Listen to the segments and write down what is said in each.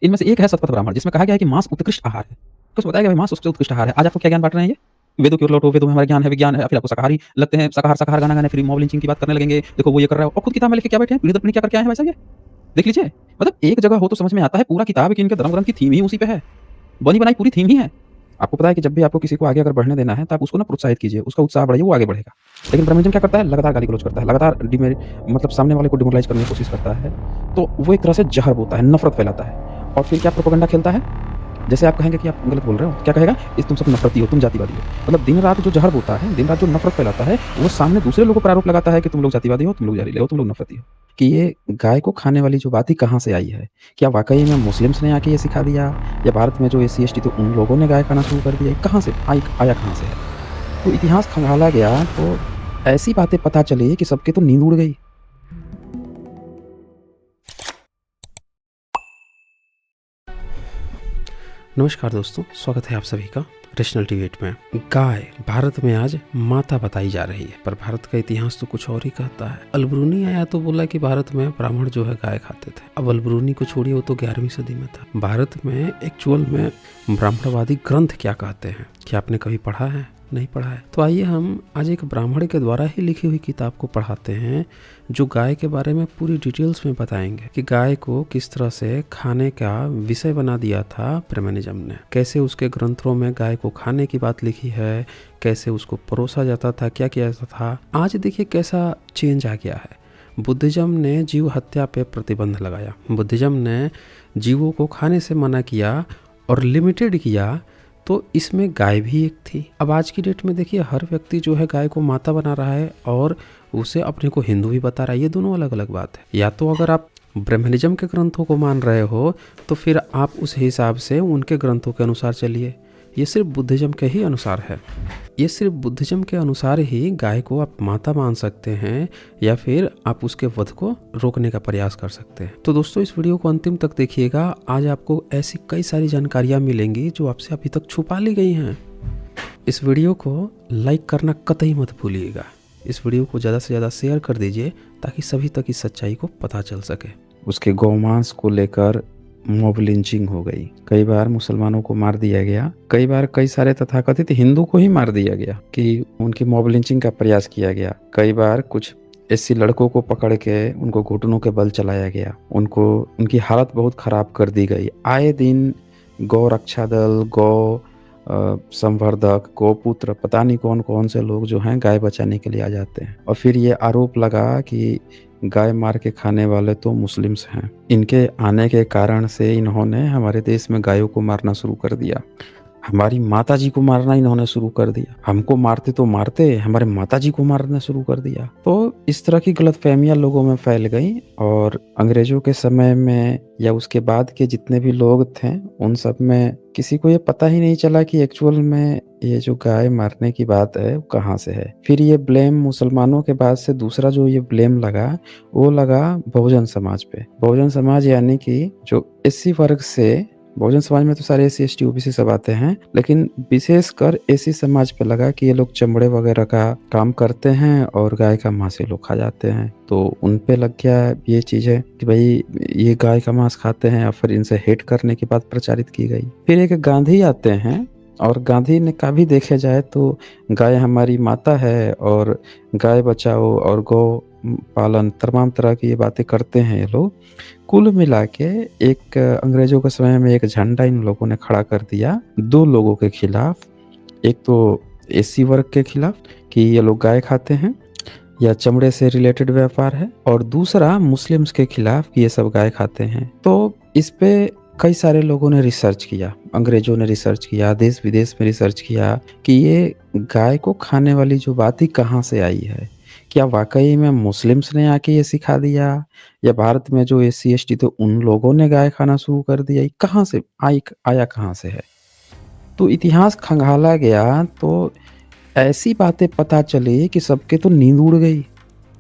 इनमें से एक है सतपथ ब्राह्मण, जिसमें कहा गया है कि मांस उत्कृष्ट आहार है। तो उसमें बताया गया है मांस उससे उत्कृष्ट आहार है। आज आपको क्या ज्ञान बाँट रहे हैं ये? वेदों की ओर लौटो, वेदों में हमारा ज्ञान है, विज्ञान है, फिर आपको शाकाहारी लगते हैं, शाकाहार गाना गाने, फिर मॉब लिंचिंग की बात करने लगेंगे, देखो वो ये कर रहा है और खुद किताब में लिख के क्या बैठे हैं, पीढ़ी दर पीढ़ी क्या करके आए हैं भाई साहब ये? देख लीजिए, मतलब एक जगह हो तो समझ में आता है, पूरा किताब की इनके धर्म ग्रंथ की थीम ही उसी पे है। बनी-बनाई पूरी थीम ही है। आपको पता है कि जब भी आपको किसी को आगे अगर बढ़ने देना है, तो आप उसको ना प्रोत्साहित कीजिए, उसका उत्साह बढ़ाइए, वो आगे बढ़ेगा। लेकिन ब्रह्मनिज़्म क्या करता है? लगातार गाली-गलौच करता है, लगातार मतलब सामने वाले को डिमोरलाइज़ करने की कोशिश करता है। तो वो एक तरह से जहर बोता है, नफ़रत फैलाता है और फिर क्या प्रोपेगेंडा खेलता है? जैसे आप कहेंगे कि आप गलत बोल रहे हो, क्या कहेगा? इस तुम सब नफ़रती हो, तुम जातिवादी हो। मतलब दिन-रात जो जहर बोता है, दिन-रात जो नफ़रत फैलाता है, वो सामने दूसरे लोगों पर आरोप लगाता है कि तुम लोग जातिवादी हो, तुम लोग जहरीले हो, तुम लोग नफ़रती हो। कि ये गाय को खाने वाली जो बात ही कहाँ से आई है? क्या वाक़ई में मुस्लिम्स ने आके ये सिखा दिया या भारत में जो एससी-एसटी थे उन लोगों ने गाय खाना शुरू कर दिया? ये कहाँ से आया कहाँ से है? तो इतिहास खंगाला गया तो ऐसी बातें पता चली कि सबकी तो नींद उड़ गई। नमस्कार दोस्तों, स्वागत है आप सभी का रैशनल डिबेट में। गाय भारत में आज माता बताई जा रही है, पर भारत का इतिहास तो कुछ और ही कहता है। अलबरूनी आया तो बोला कि भारत में ब्राह्मण जो है गाय खाते थे। अब अलबरूनी को छोड़िए, वो तो 11वीं सदी में था। भारत में एक्चुअल में ब्राह्मणवादी ग्रंथ क्या कहते हैं, क्या आपने कभी पढ़ा है? नहीं पढ़ा है तो आइए हम आज एक ब्राह्मण के द्वारा ही लिखी हुई किताब को पढ़ाते हैं, जो गाय के बारे में पूरी डिटेल्स में बताएंगे कि गाय को किस तरह से खाने का विषय बना दिया था ब्रह्मनिज़्म ने, कैसे उसके ग्रंथों में गाय को खाने की बात लिखी है, कैसे उसको परोसा जाता था, क्या किया जाता था। आज देखिए कैसा चेंज आ गया है। बुद्धिज्म ने जीव हत्या पे प्रतिबंध लगाया, बुद्धिज्म ने जीवों को खाने से मना किया और लिमिटेड किया, तो इसमें गाय भी एक थी। अब आज की डेट में देखिए हर व्यक्ति जो है गाय को माता बना रहा है और उसे अपने को हिंदू भी बता रहा है। ये दोनों अलग अलग बात है। या तो अगर आप ब्रह्मनिज़्म के ग्रंथों को मान रहे हो तो फिर आप उस हिसाब से उनके ग्रंथों के अनुसार चलिए। ये सिर्फ बुद्धिज्म के ही अनुसार है। ये सिर्फ बुद्धिज्म के अनुसार ही गाय को आप माता मान सकते हैं या फिर आप उसके वध को रोकने का प्रयास कर सकते हैं। तो दोस्तों इस वीडियो को अंतिम तक देखिएगा। आज आपको ऐसी कई सारी जानकारियां मिलेंगी जो आपसे अभी तक छुपा ली गई हैं। इस वीडियो को लाइक करना कतई मत भूलिएगा। इस वीडियो को ज़्यादा से ज़्यादा शेयर कर दीजिए ताकि सभी तक इस सच्चाई को पता चल सके। उसके गौमांस को लेकर मॉब लिंचिंग हो गई। कई बार मुसलमानों को मार दिया गया, कई बार कई सारे तथाकथित हिंदू को ही मार दिया गया कि उनकी मॉब लिंचिंग का प्रयास किया गया। कई बार कुछ ऐसी लड़कों को पकड़ के उनको घुटनों के बल चलाया गया, उनकी हालत बहुत खराब कर दी गई। आए दिन गौ रक्षा दल, गौ संवर्धक, गौपुत्र, पता नहीं कौन कौन से लोग जो हैं गाय बचाने के लिए आ जाते हैं और फिर ये आरोप लगा कि गाय मार के खाने वाले तो मुस्लिम्स हैं। इनके आने के कारण से इन्होंने हमारे देश में गायों को मारना शुरू कर दिया। हमारी माताजी को मारना इन्होंने शुरू कर दिया। हमको मारते तो मारते, हमारे माताजी को मारना शुरू कर दिया। तो इस तरह की गलतफहमियां लोगों में फैल गई और अंग्रेजों के समय में या उसके बाद के जितने भी लोग थे उन सब में किसी को ये पता ही नहीं चला कि एक्चुअल में ये जो गाय मारने की बात है वो कहाँ से है। फिर ये ब्लेम मुसलमानों के बाद से दूसरा जो ये ब्लेम लगा वो लगा बहुजन समाज पे। बहुजन समाज यानी कि जो एससी वर्ग से, बहुजन समाज में तो सारे एससी एसटी ओबीसी सब आते हैं, लेकिन विशेषकर एससी समाज पे लगा कि ये लोग चमड़े वगैरह का काम करते हैं और गाय का मांस ये लोग खा जाते हैं। तो उन पे लग गया ये चीज़ है कि भाई ये गाय का मांस खाते हैं और फिर इनसे हेट करने की बात प्रचारित की गई। फिर एक गांधी आते हैं और गांधी ने का भी देखे जाए तो गाय हमारी माता है और गाय बचाओ और गौ पालन तमाम तरह की ये बातें करते हैं ये लोग। कुल मिला के एक अंग्रेजों के समय में एक झंडा इन लोगों ने खड़ा कर दिया दो लोगों के खिलाफ। एक तो एससी वर्ग के खिलाफ कि ये लोग गाय खाते हैं या चमड़े से रिलेटेड व्यापार है, और दूसरा मुस्लिम्स के खिलाफ कि ये सब गाय खाते हैं। तो इस पे कई सारे लोगों ने रिसर्च किया, अंग्रेजों ने रिसर्च किया, देश विदेश में रिसर्च किया कि ये गाय को खाने वाली जो बात ही कहाँ से आई है। क्या वाकई में मुस्लिम्स ने आके ये सिखा दिया या भारत में जो एससी एसटी थे उन लोगों ने गाय खाना शुरू कर दिया? ये कहाँ से आया कहाँ से है? तो इतिहास खंगाला गया तो ऐसी बातें पता चली कि सबके तो नींद उड़ गई।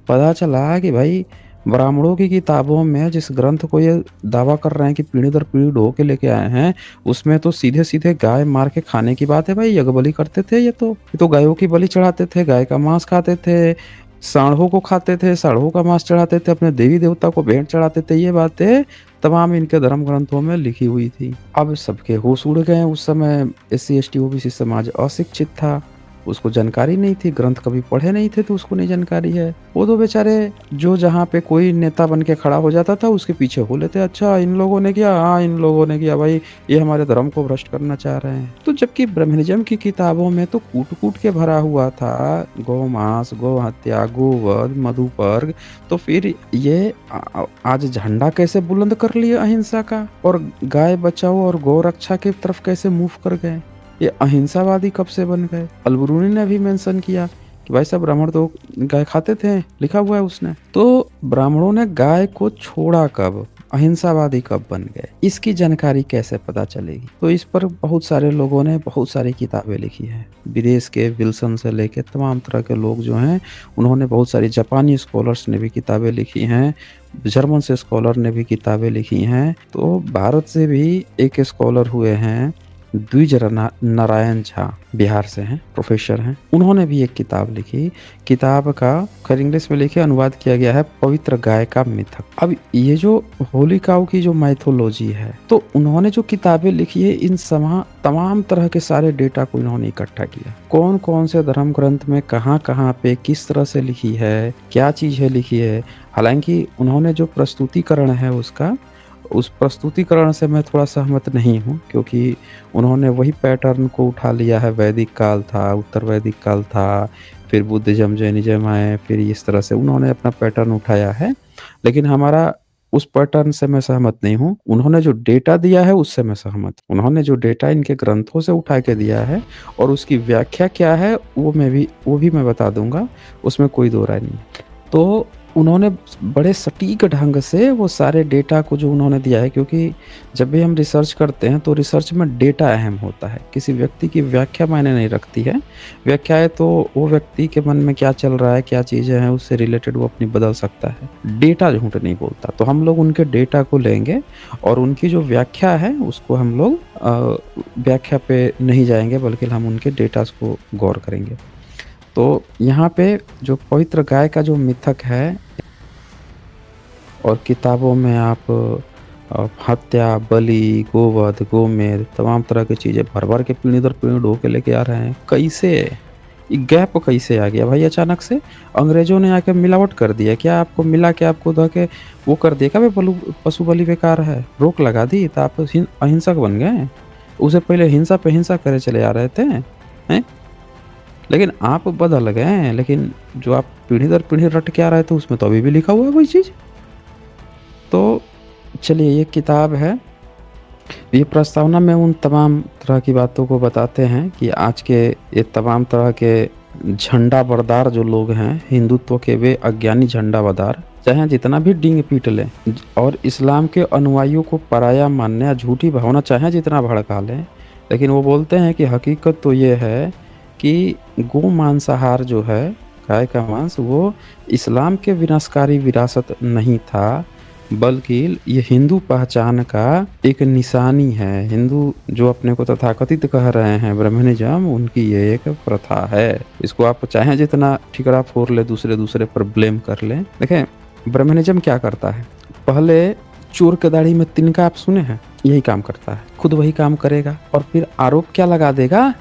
पता चला कि भाई ब्राह्मणों की किताबों में जिस ग्रंथ को ये दावा कर रहे हैं कि पीढ़ी दर पीढ़ी ढो के लेके आए हैं, उसमें तो सीधे-सीधे गाय मार के खाने की बात है भाई। यज्ञ बलि करते थे ये तो गायों की बलि चढ़ाते थे, गाय का मांस खाते थे सांडों को खाते थे, सांडों का मांस चढ़ाते थे, अपने देवी देवता को भेंट चढ़ाते थे। ये बातें तमाम इनके धर्म ग्रंथों में लिखी हुई थी। अब सबके होश उड़ गए। उस समय एससी एसटी ओबीसी समाज अशिक्षित था, उसको जानकारी नहीं थी, ग्रंथ कभी पढ़े नहीं थे तो उसको नहीं जानकारी है। वो तो बेचारे जो जहाँ पे कोई नेता बन के खड़ा हो जाता था उसके पीछे हो लेते, अच्छा इन लोगों ने किया, हाँ इन लोगों ने किया, भाई ये हमारे धर्म को भ्रष्ट करना चाह रहे हैं। तो जबकि ब्रह्मनिज्म की किताबों में तो कूट कूट के भरा हुआ था, गौ मांस, गौ हत्या, गोवध, मधुपर्क, तो फिर ये आज झंडा कैसे बुलंद कर लिए अहिंसा का, और गाय बचाओ और गौ रक्षा की तरफ कैसे मूव कर गए। ये अहिंसावादी कब से बन गए। अलबरूनी ने भी मेंशन किया कि भाई साहब ब्राह्मण तो गाय खाते थे, लिखा हुआ है उसने। तो ब्राह्मणों ने गाय को छोड़ा कब, अहिंसावादी कब बन गए, इसकी जानकारी कैसे पता चलेगी। तो इस पर बहुत सारे लोगों ने बहुत सारी किताबें लिखी हैं। विदेश के विल्सन से लेके तमाम तरह के लोग जो हैं उन्होंने बहुत सारी, जापानी स्कॉलर्स ने भी किताबें लिखी हैं, जर्मन से स्कॉलर ने भी किताबें लिखी हैं। तो भारत से भी एक स्कॉलर हुए हैं द्विज नारायण झा, बिहार से हैं, प्रोफेसर हैं। उन्होंने भी एक किताब लिखी। किताब का खैर इंग्लिश में लिखे अनुवाद किया गया है, पवित्र गाय का मिथक। अब ये जो होली काऊ की जो माइथोलॉजी है, तो उन्होंने जो किताबें लिखी है इन तमाम तरह के सारे डेटा को इन्होंने इकट्ठा किया। कौन कौन से धर्म ग्रंथ में कहाँ कहाँ पे किस तरह से लिखी है, क्या चीज़ें लिखी है। हालांकि उन्होंने जो प्रस्तुतिकरण है उसका, उस प्रस्तुतिकरण से मैं थोड़ा सहमत नहीं हूँ, क्योंकि उन्होंने वही पैटर्न को उठा लिया है। वैदिक काल था, उत्तर वैदिक काल था, फिर बुद्धिज्म जैनिज्म आए, फिर इस तरह से उन्होंने अपना पैटर्न उठाया है। लेकिन हमारा उस पैटर्न से मैं सहमत नहीं हूँ। उन्होंने जो डेटा दिया है उससे मैं सहमत। उन्होंने जो डेटा इनके ग्रंथों से उठा के दिया है और उसकी व्याख्या क्या है वो भी मैं बता दूंगा, उसमें कोई दो राय नहीं। तो उन्होंने बड़े सटीक ढंग से वो सारे डेटा को जो उन्होंने दिया है, क्योंकि जब भी हम रिसर्च करते हैं तो रिसर्च में डेटा अहम होता है, किसी व्यक्ति की व्याख्या मायने नहीं रखती है। व्याख्याएं तो वो व्यक्ति के मन में क्या चल रहा है, क्या चीज़ें हैं, उससे रिलेटेड वो अपनी बदल सकता है। डेटा झूठ नहीं बोलता। तो हम लोग उनके डेटा को लेंगे और उनकी जो व्याख्या है उसको हम लोग व्याख्या पे नहीं जाएंगे, बल्कि हम उनके डेटा को गौर करेंगे। तो यहाँ पे जो पवित्र गाय का जो मिथक है, और किताबों में आप हत्या, बलि, गोवध, गोमेद, तमाम तरह की चीज़ें भर भर के पीढ़ी दर पीढ़ी ढो के लेके आ रहे हैं। कैसे ये गैप कैसे आ गया भाई अचानक से? अंग्रेजों ने आके मिलावट कर दिया क्या? आपको मिला के आपको धो के वो कर दिया क्या भाई पशु बलि बेकार है, रोक लगा दी तो आप अहिंसक बन गए? उससे पहले हिंसा पे हिंसा करे चले आ रहे थे हैं? लेकिन आप बदल गए हैं। लेकिन जो आप पीढ़ी दर पीढ़ी रट के आ रहे थे उसमें तो अभी भी लिखा हुआ है वही चीज़। तो चलिए, ये किताब है, ये प्रस्तावना में उन तमाम तरह की बातों को बताते हैं कि आज के ये तमाम तरह के झंडा बरदार जो लोग हैं, हिंदुत्व के वे अज्ञानी झंडा बरदार, चाहे जितना भी डींग पीट लें और इस्लाम के अनुयायियों को पराया मानने या झूठी भावना चाहे जितना भड़का लें, लेकिन वो बोलते हैं कि हकीकत तो ये है कि गो मांसाहार जो है, गाय का मांस, वो इस्लाम के विनाशकारी विरासत नहीं था, बल्कि ये हिंदू पहचान का एक निशानी है। हिंदू जो अपने को तथाकथित कह रहे हैं ब्राह्मणिज्म, उनकी ये एक प्रथा है। इसको आप चाहे जितना ठिकरा फोड़ ले, दूसरे पर ब्लेम कर ले। देखें, ब्राह्मणिज्म क्या करता है, पहले चोर के दाढ़ी में तिनका आप सुने हैं, यही काम करता है, खुद वही काम करेगा और फिर आरोप क्या लगा देगा,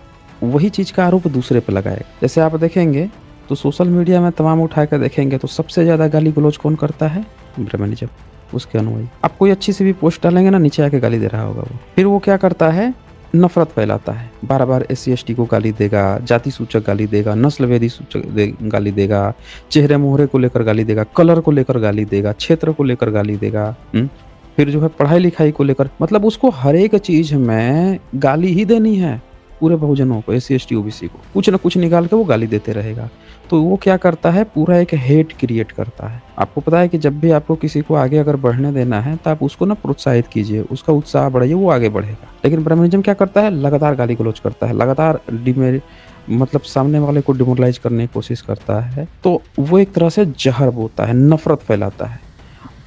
वही चीज का आरोप दूसरे पे लगाएगा। जैसे आप देखेंगे तो सोशल मीडिया में तमाम उठा कर देखेंगे तो सबसे ज्यादा गाली गलौज कौन करता है? ब्राह्मणिज्म, उसके अनुयायी। आप कोई अच्छी सी भी पोस्ट डालेंगे ना, नीचे आके गाली दे रहा होगा वो। फिर वो क्या करता है, नफरत फैलाता है, बार बार SC ST को गाली देगा, जाति सूचक गाली देगा, नस्लभेदी सूचक गाली देगा, चेहरे मोहरे को लेकर गाली देगा, कलर को लेकर गाली देगा, क्षेत्र को लेकर गाली देगा, फिर जो है पढ़ाई लिखाई को लेकर, मतलब उसको हर एक चीज में गाली ही देनी है। पूरे बहुजनों को, SC ST OBC को कुछ ना कुछ निकाल के वो गाली देते रहेगा। तो वो क्या करता है, पूरा एक हेट क्रिएट करता है। आपको पता है कि जब भी आपको किसी को आगे अगर बढ़ने देना है तो आप उसको ना प्रोत्साहित कीजिए, उसका उत्साह बढ़ाइए, वो आगे बढ़ेगा। लेकिन ब्राह्मणिज्म क्या करता है, लगातार गाली गलौज करता है, लगातार मतलब सामने वाले को डिमोरलाइज करने की कोशिश करता है। तो वो एक तरह से जहर बोता है, नफरत फैलाता है।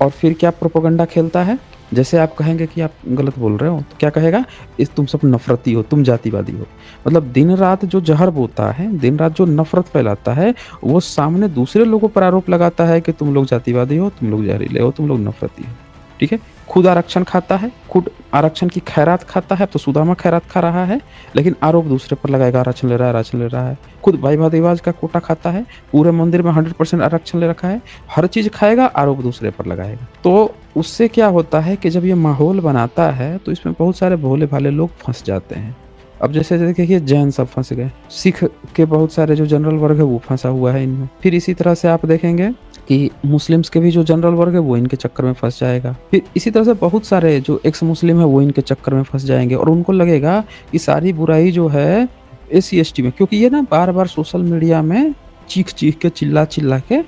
और फिर क्या प्रोपेगेंडा खेलता है, जैसे आप कहेंगे कि आप गलत बोल रहे हो तो क्या कहेगा, इस तुम सब नफरती हो, तुम जातिवादी हो। मतलब दिन रात जो जहर बोता है, दिन रात जो नफरत फैलाता है, वो सामने दूसरे लोगों पर आरोप लगाता है कि तुम लोग जातिवादी हो, तुम लोग जहरीले हो, तुम लोग नफरती हो। ठीक है, खुद आरक्षण खाता है, खुद आरक्षण की खैरात खाता है, तो सुदामा खैरात खा रहा है, लेकिन आरोप दूसरे पर लगाएगा, आरक्षण ले रहा है, आरक्षण ले रहा है। खुद भाई भारद्वाज का कोटा खाता है, पूरे मंदिर में 100% आरक्षण ले रखा है, हर चीज खाएगा, आरोप दूसरे पर लगाएगा। तो उससे क्या होता है कि जब ये माहौल बनाता है तो इसमें बहुत सारे भोले भाले लोग फंस जाते हैं। अब जैसे देखिए जैन सब फंस गए, सिख के बहुत सारे जो जनरल वर्ग है वो फंसा हुआ है इनमें। फिर इसी तरह से आप देखेंगे कि मुस्लिम्स के भी जो जनरल वर्ग है वो इनके चक्कर में फंस जाएगा। फिर इसी तरह से बहुत सारे जो एक्स मुस्लिम है वो इनके चक्कर में फंस जाएंगे और उनको लगेगा कि सारी बुराई जो है SC ST में, क्योंकि ये ना बार बार सोशल मीडिया में चीख चीख के चिल्ला चिल्ला के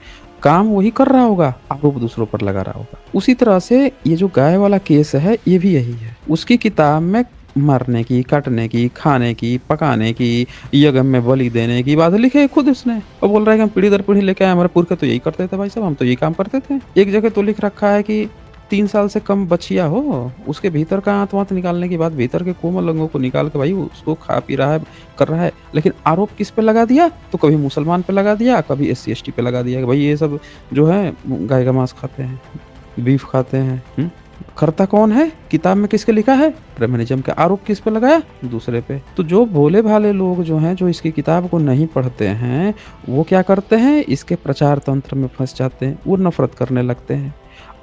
काम वही कर रहा होगा, आरोप दूसरों पर लगा रहा होगा। उसी तरह से ये जो गाय वाला केस है ये भी यही है। उसकी किताब में मरने की, काटने की, खाने की, पकाने की, यज्ञ में बलि देने की बात लिखी है खुद उसने, और बोल रहा है कि हम पीढ़ी दर पीढ़ी लेके आए, हमारे पुरखे तो यही करते थे भाई साहब, हम तो यही काम करते थे। एक जगह तो लिख रखा है कि 3 साल से कम बच्चिया हो, उसके भीतर का आंत वात निकालने की बात, भीतर के कोमल अंगों को निकाल के भाई उसको खा पी रहा है, कर रहा है। लेकिन आरोप किस पे लगा दिया, तो कभी मुसलमान पे लगा दिया, कभी SC ST पे लगा दिया कि भाई ये सब जो है गाय का मांस खाते हैं, बीफ खाते हैं। करता कौन है, किताब में किसके लिखा है, ब्राह्मणिज्म का आरोप किस पे लगाया, दूसरे पे। तो जो भोले भाले लोग जो हैं, जो इसकी किताब को नहीं पढ़ते हैं, वो क्या करते हैं, इसके प्रचार तंत्र में फंस जाते हैं, वो नफरत करने लगते हैं।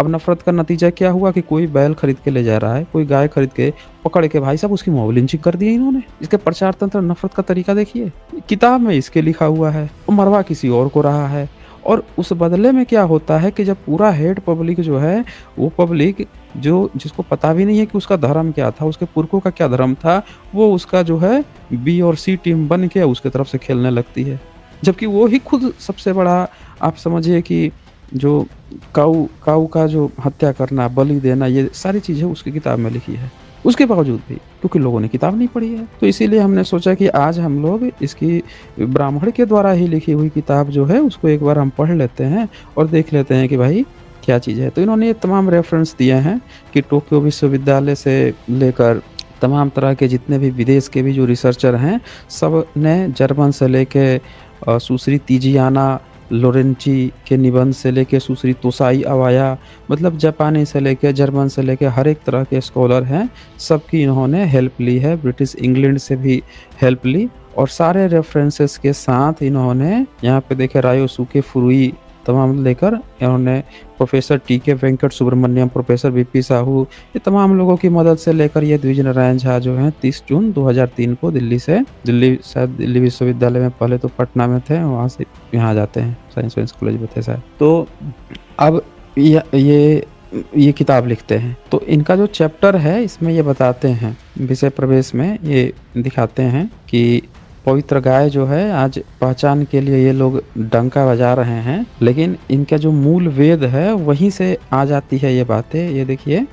अब नफरत का नतीजा क्या हुआ कि कोई बैल खरीद के ले जा रहा है, कोई गाय खरीद के पकड़ के भाई साहब उसकी मॉब लिंचिंग कर दी इन्होंने। इसके प्रचार तंत्र नफरत का तरीका देखिए, किताब में इसके लिखा हुआ है, मरवा किसी और को रहा है। और उस बदले में क्या होता है कि जब पूरा हेड पब्लिक जो है, वो पब्लिक जो जिसको पता भी नहीं है कि उसका धर्म क्या था, उसके पुरखों का क्या धर्म था, वो उसका जो है B और C टीम बन के उसके तरफ से खेलने लगती है। जबकि वो ही खुद सबसे बड़ा, आप समझिए कि जो काऊ का जो हत्या करना, बलि देना, ये सारी चीज़ें उसकी किताब में लिखी है। उसके बावजूद भी क्योंकि लोगों ने किताब नहीं पढ़ी है, तो इसीलिए हमने सोचा कि आज हम लोग इसकी ब्राह्मण के द्वारा ही लिखी हुई किताब जो है उसको एक बार हम पढ़ लेते हैं और देख लेते हैं कि भाई क्या चीज़ है। तो इन्होंने ये तमाम रेफरेंस दिए हैं कि टोक्यो विश्वविद्यालय से लेकर तमाम तरह के जितने भी विदेश के भी जो रिसर्चर हैं, सब ने जर्मन से लेके सुश्री तिजियाना लोरेंची के निबंध से लेके सुश्री तोसाई अवाया, मतलब जापानी से लेके जर्मन से लेके हर एक तरह के स्कॉलर हैं, सबकी इन्होंने हेल्प ली है। ब्रिटिश इंग्लैंड से भी हेल्प ली और सारे रेफरेंसेस के साथ इन्होंने यहाँ पे देखे रायोसुके फुरुई तमाम लेकर इन्होंने professor TK Venkat Subramaniam, professor VP Sahu, ये तमाम लोगों की मदद से लेकर ये द्विज नारायण झा जो हैं 30 जून 2003 को दिल्ली विश्वविद्यालय में, पहले तो पटना में थे, वहाँ से यहाँ जाते हैं, साइंस कॉलेज में थे शायद। तो अब ये किताब लिखते हैं। तो इनका जो चैप्टर है इसमें ये बताते हैं, विषय प्रवेश में ये दिखाते हैं कि पवित्र गाय जो है आज पहचान के लिए ये लोग डंका बजा रहे हैं, लेकिन इनका जो मूल वेद है वहीं से आ जाती है ये बातें। ये देखिए,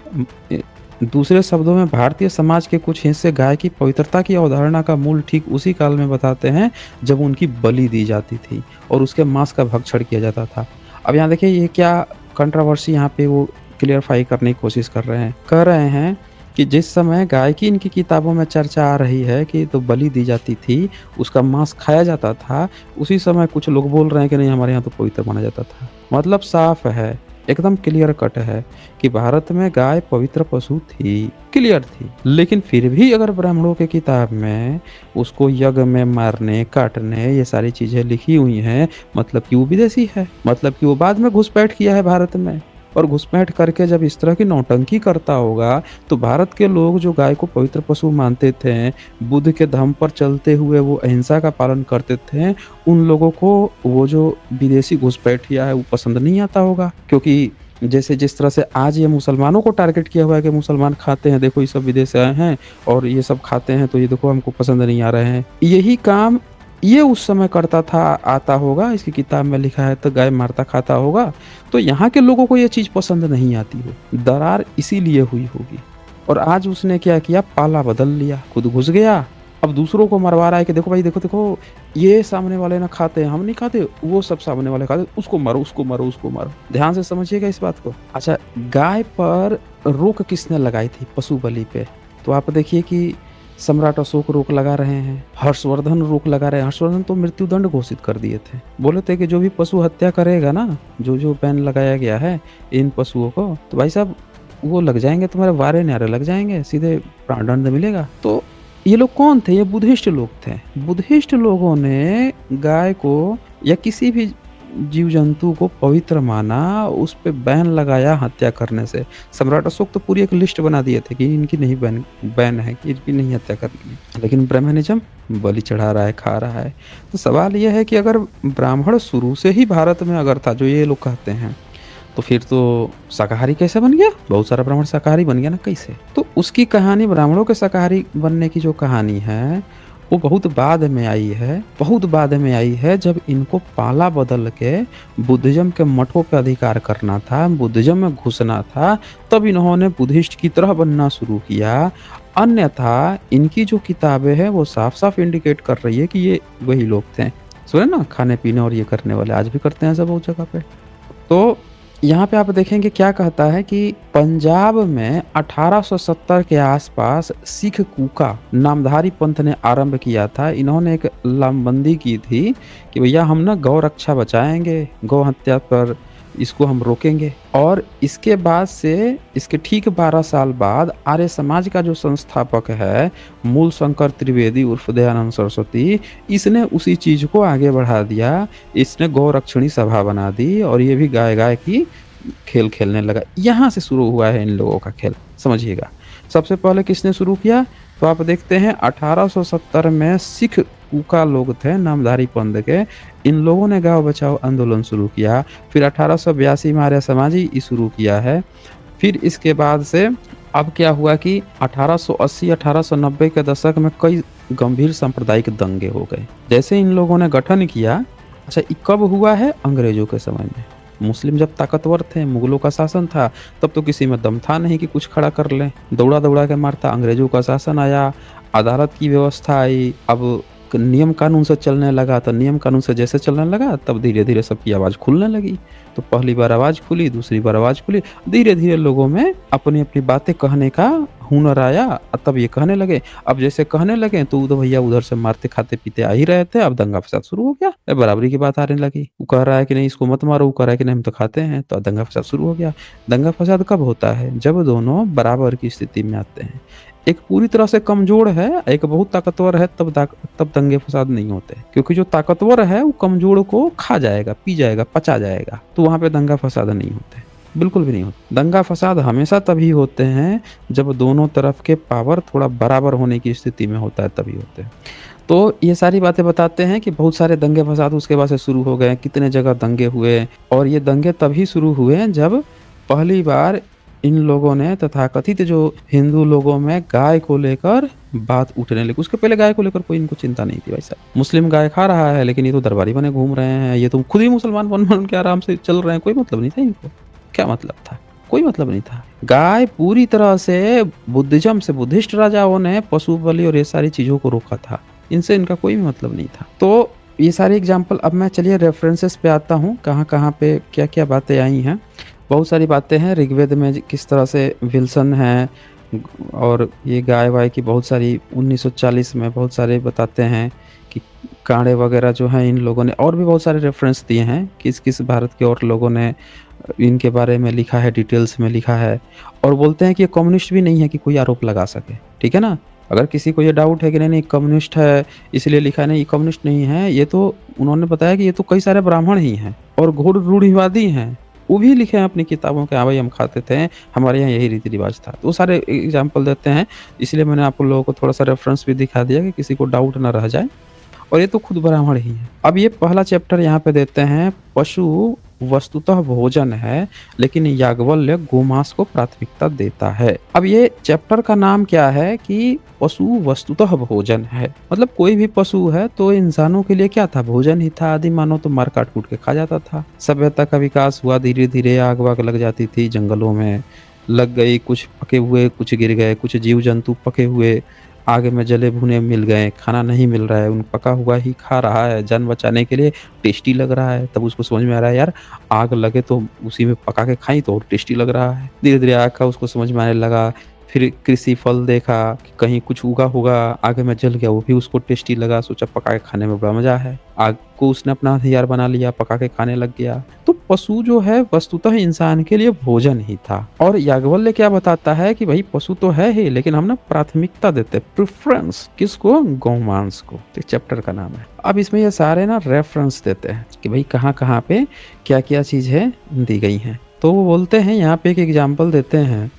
दूसरे शब्दों में भारतीय समाज के कुछ हिस्से गाय की पवित्रता की अवधारणा का मूल ठीक उसी काल में बताते हैं जब उनकी बलि दी जाती थी और उसके मांस का भक्षण किया जाता था। अब यहाँ देखिए ये क्या कंट्रोवर्सी यहाँ पे वो क्लियरफाई करने की कोशिश कर रहे हैं। कह रहे हैं कि जिस समय गाय की इनकी किताबों में चर्चा आ रही है कि तो बलि दी जाती थी, उसका मांस खाया जाता था, उसी समय कुछ लोग बोल रहे हैं कि नहीं हमारे यहाँ तो पवित्र माना जाता था। मतलब साफ है, एकदम क्लियर कट है कि भारत में गाय पवित्र पशु थी, क्लियर थी। लेकिन फिर भी अगर ब्राह्मणों के किताब में उसको यज्ञ में मारने, काटने, ये सारी चीजें लिखी हुई हैं, मतलब कि वो विदेशी है, मतलब कि वो बाद में घुसपैठ किया है भारत में। और घुसपैठ करके जब इस तरह की नौटंकी करता होगा तो भारत के लोग जो गाय को पवित्र पशु मानते थे, बुद्ध के धर्म पर चलते हुए वो अहिंसा का पालन करते थे, उन लोगों को वो जो विदेशी घुसपैठिया है वो पसंद नहीं आता होगा। क्योंकि जैसे जिस तरह से आज ये मुसलमानों को टारगेट किया हुआ है कि मुसलमान खाते हैं, देखो ये सब विदेश से आए हैं और ये सब खाते हैं, तो ये देखो हमको पसंद नहीं आ रहे हैं। यही काम ये उस समय करता था, आता होगा, इसकी किताब में लिखा है, तो गाय मारता खाता होगा, तो यहाँ के लोगों को ये चीज़ पसंद नहीं आती हो, दरार इसीलिए हुई होगी। और आज उसने क्या किया, पाला बदल लिया, खुद घुस गया अब दूसरों को मरवा रहा है कि देखो भाई, देखो देखो, ये सामने वाले ना खाते हैं, हम नहीं खाते, वो सब सामने वाले खाते, उसको मारो, उसको मारो, उसको मारो। ध्यान से समझिएगा इस बात को। अच्छा, गाय पर रोक किसने लगाई थी पशु बलि पे? तो आप देखिए कि सम्राट अशोक रोक लगा रहे हैं, हर्षवर्धन रोक लगा रहे हैं। हर्षवर्धन तो मृत्युदंड घोषित कर दिए थे, बोले थे कि जो भी पशु हत्या करेगा ना, जो जो बैन लगाया गया है इन पशुओं को, तो भाई साहब वो लग जाएंगे, तुम्हारे वारे न्यारे लग जाएंगे, सीधे प्राणदंड मिलेगा। तो ये लोग कौन थे? ये बुद्धिस्ट लोग थे। बुद्धिस्ट लोगों ने गाय को या किसी भी जीव जंतु को पवित्र माना, उस पे बैन लगाया हत्या करने से। सम्राट अशोक तो पूरी एक लिस्ट बना दिए थे कि इनकी नहीं बैन बैन है, कि इनकी नहीं हत्या करनी है। लेकिन ब्राह्मणिज्म बलि चढ़ा रहा है, खा रहा है। तो सवाल यह है कि अगर ब्राह्मण शुरू से ही भारत में अगर था, जो ये लोग कहते हैं, तो फिर तो शाकाहारी कैसे बन गया? बहुत सारा ब्राह्मण शाकाहारी बन गया ना, कैसे? तो उसकी कहानी, ब्राह्मणों के शाकाहारी बनने की जो कहानी है, वो बहुत बाद में आई है, बहुत बाद में आई है, जब इनको पाला बदल के बुद्धिज्म के मठों पे अधिकार करना था, बुद्धिज्म में घुसना था, तब इन्होंने बुद्धिस्ट की तरह बनना शुरू किया। अन्यथा इनकी जो किताबें हैं वो साफ साफ इंडिकेट कर रही है कि ये वही लोग थे। सुने ना, खाने पीने और ये करने वाले आज भी करते हैं सब बहुत जगह पे। तो यहाँ पे आप देखेंगे क्या कहता है कि पंजाब में 1870 के आसपास सिख कूका नामधारी पंथ ने आरंभ किया था। इन्होंने एक लामबंदी की थी कि भैया हम ना गौ रक्षा बचाएंगे, गौ हत्या पर इसको हम रोकेंगे। और इसके बाद से, इसके ठीक 12 साल बाद आर्य समाज का जो संस्थापक है मूल शंकर त्रिवेदी उर्फ दयानंद सरस्वती, इसने उसी चीज को आगे बढ़ा दिया। इसने गौ रक्षणी सभा बना दी और ये भी गाय गाय की खेल खेलने लगा। यहाँ से शुरू हुआ है इन लोगों का खेल, समझिएगा। सबसे पहले किसने शुरू किया? तो आप देखते हैं 1870 में सिख कूका लोग थे नामधारी पंथ के, इन लोगों ने गांव बचाओ आंदोलन शुरू किया। फिर 1882 में आर्य समाजी शुरू किया है। फिर इसके बाद से अब क्या हुआ कि 1880-1890 के दशक में कई गंभीर सांप्रदायिक दंगे हो गए। जैसे इन लोगों ने गठन किया, अच्छा ये कब हुआ है? अंग्रेजों के समय में। मुस्लिम जब ताकतवर थे, मुगलों का शासन था, तब तो किसी में दम था नहीं कि कुछ खड़ा कर ले, दौड़ा दौड़ा के मारता। अंग्रेजों का शासन आया, अदालत की व्यवस्था आई, अब नियम कानून से चलने लगा। तो नियम कानून से जैसे चलने लगा, तब धीरे धीरे सबकी आवाज़ खुलने लगी। तो पहली बार आवाज़ खुली, दूसरी बार आवाज़ खुली, धीरे धीरे लोगों में अपनी अपनी बातें कहने का हुनर आया। तब ये कहने लगे। अब जैसे कहने लगे तो उधर भैया उधर से मारते खाते पीते आ ही रहे थे, अब दंगा फसाद शुरू हो गया। बराबरी की बात आने लगी। वो कह रहा है कि नहीं इसको मत मारो, वो कह रहा है कि नहीं हम तो खाते हैं, तो दंगा फसाद शुरू हो गया। दंगा फसाद कब होता है? जब दोनों बराबर की स्थिति में आते हैं। एक पूरी तरह से कमजोर है, एक बहुत ताकतवर है, तब दंगे फसाद नहीं होते, क्योंकि जो ताकतवर है वो कमजोर को खा जाएगा, पी जाएगा, पचा जाएगा, तो वहां पे दंगा फसाद नहीं होते, बिल्कुल भी नहीं होते। दंगा फसाद हमेशा तभी होते हैं जब दोनों तरफ के पावर थोड़ा बराबर होने की स्थिति में होता है, तभी होते हैं। तो ये सारी बातें बताते हैं कि बहुत सारे दंगे फसाद उसके बाद से शुरू हो गए, कितने जगह दंगे हुए। और ये दंगे तभी शुरू हुए जब पहली बार इन लोगों ने तथाकथित जो हिंदू लोगों में गाय को लेकर बात उठने लगी। उसके पहले गाय को लेकर कोई इनको चिंता नहीं थी। भाई साहब, मुस्लिम गाय खा रहा है, लेकिन ये तो दरबारी बने घूम रहे हैं, ये तो खुद ही मुसलमान बन के आराम से चल रहे हैं, कोई मतलब नहीं था इनको। क्या मतलब था? कोई मतलब नहीं था। गाय पूरी तरह से बुद्धिज्म से, बुद्धिस्ट राजाओं ने पशु बलि और ये सारी चीजों को रोका था, इनसे इनका कोई भी मतलब नहीं था। तो ये सारे एग्जाम्पल, अब मैं चलिए रेफरेंसेस पे आता हूँ, कहाँ कहाँ पे क्या क्या बातें आई हैं। बहुत सारी बातें हैं ऋग्वेद में, किस तरह से विल्सन है, और ये गाय वाय की बहुत सारी 1940 में बहुत सारे बताते हैं कि कांड़े वगैरह जो हैं इन लोगों ने, और भी बहुत सारे रेफरेंस दिए हैं किस किस भारत के और लोगों ने इनके बारे में लिखा है, डिटेल्स में लिखा है। और बोलते हैं कि ये कम्युनिस्ट भी नहीं है कि कोई आरोप लगा सके, ठीक है ना। अगर किसी को ये डाउट है कि नहीं नहीं कम्युनिस्ट है इसलिए लिखा है, नहीं कम्युनिस्ट नहीं है, ये तो उन्होंने बताया कि ये तो कई सारे ब्राह्मण ही हैं और घोर रूढ़िवादी हैं, वो भी लिखे हैं अपनी किताबों के, हाँ भाई हम खाते थे, हमारे यहाँ यही रीति रिवाज था। तो वो सारे एग्जाम्पल देते हैं, इसलिए मैंने आप लोगों को थोड़ा सा रेफरेंस भी दिखा दिया कि किसी को डाउट ना रह जाए। और ये तो खुद ब्राह्मण ही है। अब ये पहला चैप्टर यहाँ पे देते हैं, पशु वस्तुतः भोजन है, लेकिन याज्ञवल्क्य गोमांस को प्राथमिकता देता है। अब ये चैप्टर का नाम क्या है कि पशु वस्तुतः भोजन है, मतलब कोई भी पशु है तो इंसानों के लिए क्या था? भोजन ही था। आदि मानव तो मार काट कूट के खा जाता था। सभ्यता का विकास हुआ, धीरे धीरे आग वाग लग जाती थी, जंगलों में लग गई, कुछ पके हुए कुछ गिर गए, कुछ जीव जंतु पके हुए आग में जले भुने मिल गए, खाना नहीं मिल रहा है, उन पका हुआ ही खा रहा है जान बचाने के लिए, टेस्टी लग रहा है। तब उसको समझ में आ रहा है यार आग लगे तो उसी में पका के खाई तो और टेस्टी लग रहा है। धीरे-धीरे आग का उसको समझ में आने लगा। फिर कृषि फल देखा कि कहीं कुछ उगा होगा, आग में जल गया, वो भी उसको टेस्टी लगा, सोचा पका के खाने में बड़ा मज़ा है। आग को उसने अपना हथियार बना लिया, पका के खाने लग गया। तो पशु जो है वस्तुतः इंसान के लिए भोजन ही था। और याज्ञवल्क्य क्या बताता है कि भाई पशु तो है ही, लेकिन हम ना प्राथमिकता देते हैं, प्रेफरेंस किसको? गौमांस को। तो चैप्टर का नाम है। अब इसमें ये सारे ना रेफरेंस देते हैं कि भाई कहाँ-कहाँ पे क्या-क्या चीज़ है दी गई हैं। तो वो बोलते हैं यहाँ पे एक एग्जाम्पल देते हैं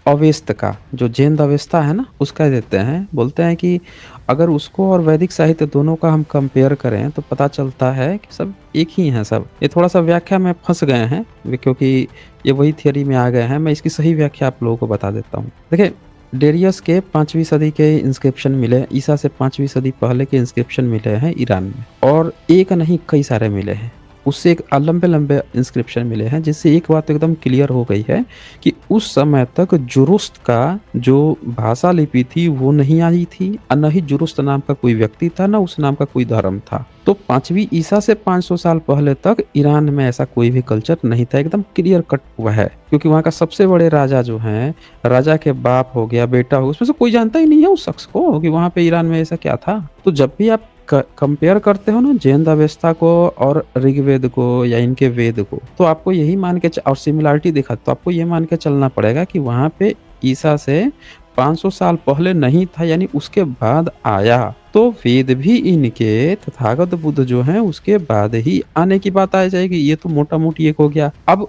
अवेस्त का, जो जैन अवेस्ता है ना उसका देते हैं। बोलते हैं कि अगर उसको और वैदिक साहित्य दोनों का हम कंपेयर करें तो पता चलता है कि सब एक ही हैं सब। ये थोड़ा सा व्याख्या में फंस गए हैं क्योंकि ये वही थियरी में आ गए हैं। मैं इसकी सही व्याख्या आप लोगों को बता देता हूँ। देखिए डेरियस के 5वीं सदी के इंस्क्रिप्शन मिले, ईसा से 5वीं सदी पहले के इंस्क्रिप्शन मिले हैं ईरान में, और एक नहीं कई सारे मिले हैं। उससे एक लंबे-लंबे इंस्क्रिप्शन मिले हैं, जिससे एक बात एकदम क्लियर हो गई है कि उस समय तक जुरुस्त का जो भाषा लिपि थी वो नहीं आई थी, और न ही जुरुस्त नाम का कोई व्यक्ति था, न उस नाम का कोई धर्म था। तो 5वीं ईसा से 500 साल पहले तक ईरान में ऐसा कोई भी कल्चर नहीं था, एकदम क्लियर कट हुआ है। क्योंकि वहाँ का सबसे बड़े राजा जो हैं, राजा के बाप हो गया, बेटा हो, उसमें से कोई जानता ही नहीं है उस शख्स को कि वहाँ पे ईरान में ऐसा क्या था। तो जब भी आप कंपेयर करते हो ना जैन अवेस्ता को और ऋग्वेद को या इनके वेद को, तो आपको यही मान के और सिमिलरिटी देखा तो आपको ये मान के चलना पड़ेगा कि वहाँ पे ईसा से 500 साल पहले नहीं था, यानी उसके बाद आया। तो वेद भी इनके तथागत बुद्ध जो हैं उसके बाद ही आने की बात आ जाएगी। ये तो मोटा मोटी एक हो गया। अब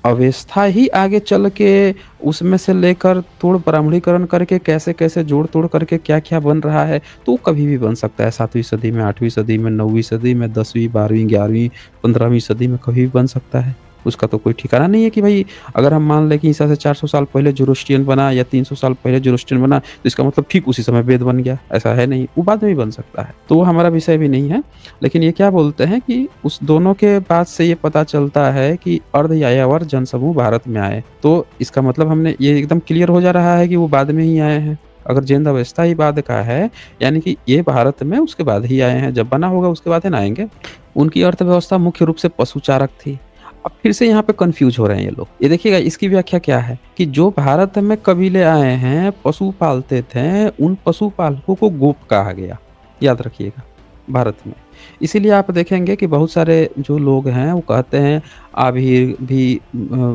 अवस्था ही आगे चल के उसमें से लेकर तोड़ ब्राह्मणीकरण करके कैसे कैसे जोड़ तोड़ करके क्या क्या बन रहा है, तो कभी भी बन सकता है। 7वीं सदी में, 8वीं सदी में, 9वीं सदी में, 10वीं, 12वीं, 11वीं, 15वीं सदी में कभी भी बन सकता है। उसका तो कोई ठिकाना नहीं है कि भाई अगर हम मान लें कि ईसा से 400 साल पहले ज़ोरोस्ट्रियन बना या 300 साल पहले ज़ोरोस्ट्रियन बना, तो इसका मतलब ठीक उसी समय वेद बन गया, ऐसा है नहीं। वो बाद में भी बन सकता है, तो वो हमारा विषय भी नहीं है। लेकिन ये क्या बोलते हैं कि उस दोनों के बात से ये पता चलता है कि अर्ध यायावर जनसमूह भारत में आए। तो इसका मतलब हमने ये एकदम क्लियर हो जा रहा है कि वो बाद में ही आए हैं। अगर जैन अवस्था ही बाद का है, यानी कि ये भारत में उसके बाद ही आए हैं, जब बना होगा उसके बाद है ना आएंगे। उनकी अर्थव्यवस्था मुख्य रूप से पशुचारक थी। अब फिर से यहाँ पे कंफ्यूज हो रहे हैं ये लोग। ये देखिएगा इसकी व्याख्या क्या है कि जो भारत में कबीले आए हैं, पशु पालते थे, उन पशु पालकों को गोप कहा गया, याद रखिएगा भारत में। इसीलिए आप देखेंगे कि बहुत सारे जो लोग हैं वो कहते हैं आभीर भी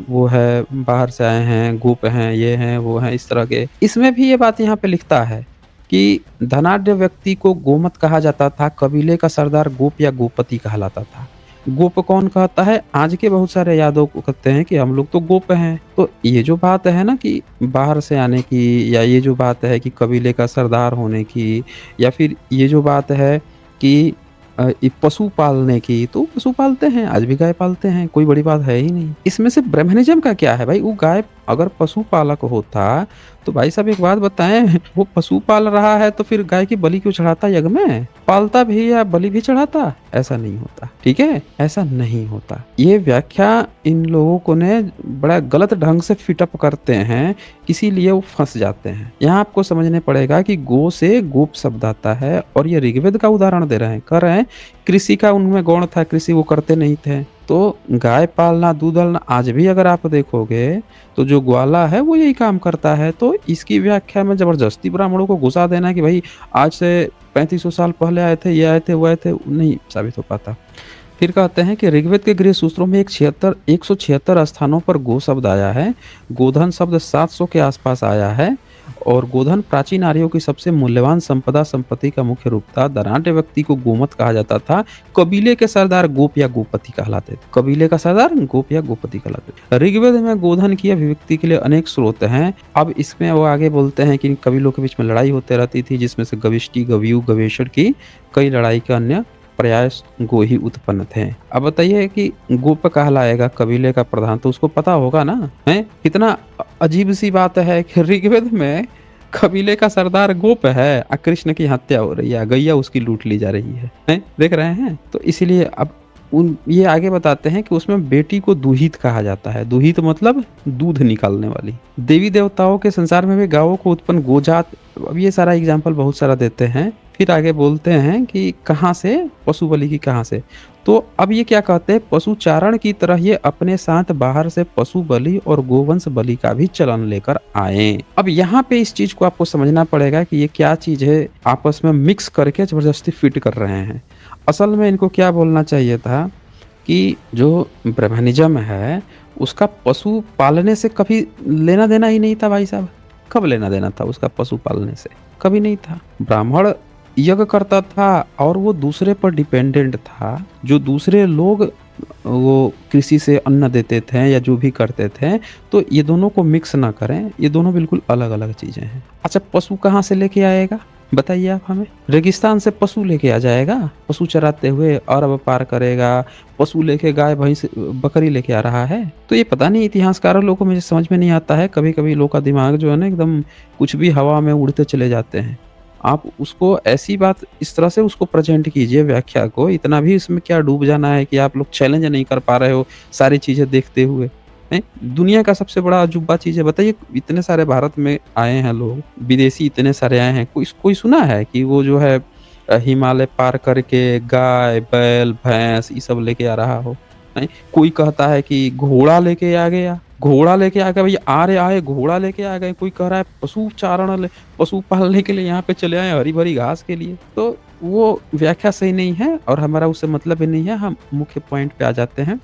वो है बाहर से आए हैं, गोप हैं, ये हैं, वो हैं, इस तरह के। इसमें भी ये बात यहाँ पे लिखता है कि धनाढ्य व्यक्ति को गोमत कहा जाता था, कबीले का सरदार गोप या गोपति कहलाता था। गोप कौन कहता है? आज के बहुत सारे यादव को कहते हैं कि हम लोग तो गोप हैं। तो ये जो बात है ना कि बाहर से आने की, या ये जो बात है कि कबीले का सरदार होने की, या फिर ये जो बात है कि ये पशु पालने की, तो पशु पालते हैं, आज भी गाय पालते हैं, कोई बड़ी बात है ही नहीं। इसमें से ब्राह्मणिज्म का क्या है भाई? वो गाय अगर पशु पालक होता तो भाई साहब एक बात बताएं, वो पशु पाल रहा है तो फिर गाय की बलि क्यों चढ़ाता यज्ञ में? पालता भी या बलि भी चढ़ाता? ऐसा नहीं होता, ठीक है, ऐसा नहीं होता। ये व्याख्या इन लोगों को ने बड़ा गलत ढंग से फिटअप करते हैं, इसीलिए वो फंस जाते हैं। यहाँ आपको समझने पड़ेगा कि गो से गोप शब्द आता है, और ये ऋग्वेद का उदाहरण दे रहे हैं, कर रहे हैं कृषि का उनमें गौण था, कृषि वो करते नहीं थे। तो गाय पालना, दूध डालना, आज भी अगर आप देखोगे तो जो ग्वाला है वो यही काम करता है। तो इसकी व्याख्या में जबरदस्ती ब्राह्मणों को घुसा देना कि भाई आज से 3500 साल पहले आए थे, ये आए थे, वो आए थे, नहीं साबित हो पाता। फिर कहते हैं कि ऋग्वेद के गृह सूत्रों में 176 स्थानों पर गो शब्द आया है। गोधन शब्द 700 के आसपास आया है, और गोधन प्राचीन नारियों की सबसे मूल्यवान संपदा संपत्ति का मुख्य रूप था। धनाढ्य व्यक्ति को गोमत कहा जाता था। कबीले के सरदार गोप या गोपति कहलाते थे। कबीले का सरदार गोप या गोपति कहलाते थे। ऋग्वेद में गोधन की अभिव्यक्ति के लिए अनेक स्रोत हैं। अब इसमें वो आगे बोलते हैं कि इन कबीलों के बीच में लड़ाई होती रहती थी, जिसमें से गविष्टि, गव्यू, गवेषण की कई लड़ाई के अन्य प्रयास गो ही उत्पन्न थे। अब बताइए कि गोप कहलाएगा कबीले का प्रधान, तो उसको पता होगा ना, है कितना अजीब सी बात है कि ऋग्वेद में कबीले का सरदार गोप है और कृष्ण की हत्या हो रही है, गैया उसकी लूट ली जा रही है, देख रहे हैं। तो इसीलिए अब ये आगे बताते हैं कि उसमें बेटी को दुहित कहा जाता है। दुहित मतलब दूध निकालने वाली। देवी देवताओं के संसार में भी गायों को उत्पन्न गोजात, अब ये सारा एग्जाम्पल बहुत सारा देते हैं। फिर आगे बोलते हैं कि कहाँ से, पशु बलि की कहाँ से। तो अब ये क्या कहते हैं, पशुचारण की तरह ये अपने साथ बाहर से पशु बलि और गोवंश बलि का भी चलन लेकर आए। अब यहाँ पे इस चीज को आपको समझना पड़ेगा कि ये क्या चीज है, आपस में मिक्स करके जबरदस्ती फिट कर रहे हैं। असल में इनको क्या बोलना चाहिए था कि जो ब्राह्मणिज्म है उसका पशु पालने से कभी लेना देना ही नहीं था भाई साहब। कब लेना देना था उसका पशु पालने से? कभी नहीं था। ब्राह्मण यज्ञ करता था और वो दूसरे पर डिपेंडेंट था। जो दूसरे लोग वो कृषि से अन्न देते थे या जो भी करते थे, तो ये दोनों को मिक्स ना करें, ये दोनों बिल्कुल अलग अलग चीजें हैं। अच्छा, पशु कहाँ से लेके आएगा बताइए आप हमें? रेगिस्तान से पशु लेके आ जाएगा, पशु चराते हुए अरब पार करेगा, पशु लेके गाय भैंस बकरी लेके आ रहा है? तो ये पता नहीं इतिहासकारों लोगों को मुझे समझ में नहीं आता है। कभी कभी लोग का दिमाग जो है ना एकदम कुछ भी हवा में उड़ते चले जाते हैं। आप उसको ऐसी बात इस तरह से उसको प्रेजेंट कीजिए व्याख्या को, इतना भी इसमें क्या डूब जाना है कि आप लोग चैलेंज नहीं कर पा रहे हो सारी चीजें देखते हुए। हैं? दुनिया का सबसे बड़ा अजूबा चीज है, बताइए। इतने सारे भारत में आए हैं लोग, विदेशी इतने सारे आए हैं, कोई सुना है कि वो जो है हिमालय पार करके गाय बैल भैंस ये सब लेके आ रहा हो? नहीं। कोई कहता है कि घोड़ा लेके आ गया, घोड़ा लेके आ गया, भैया आ रहे आए घोड़ा लेके आ गए। कोई कह रहा है पशु पालने के लिए यहाँ पे चले आए हरी भरी घास के लिए। तो वो व्याख्या सही नहीं है और हमारा उससे मतलब ही नहीं है। हम मुख्य पॉइंट पे आ जाते हैं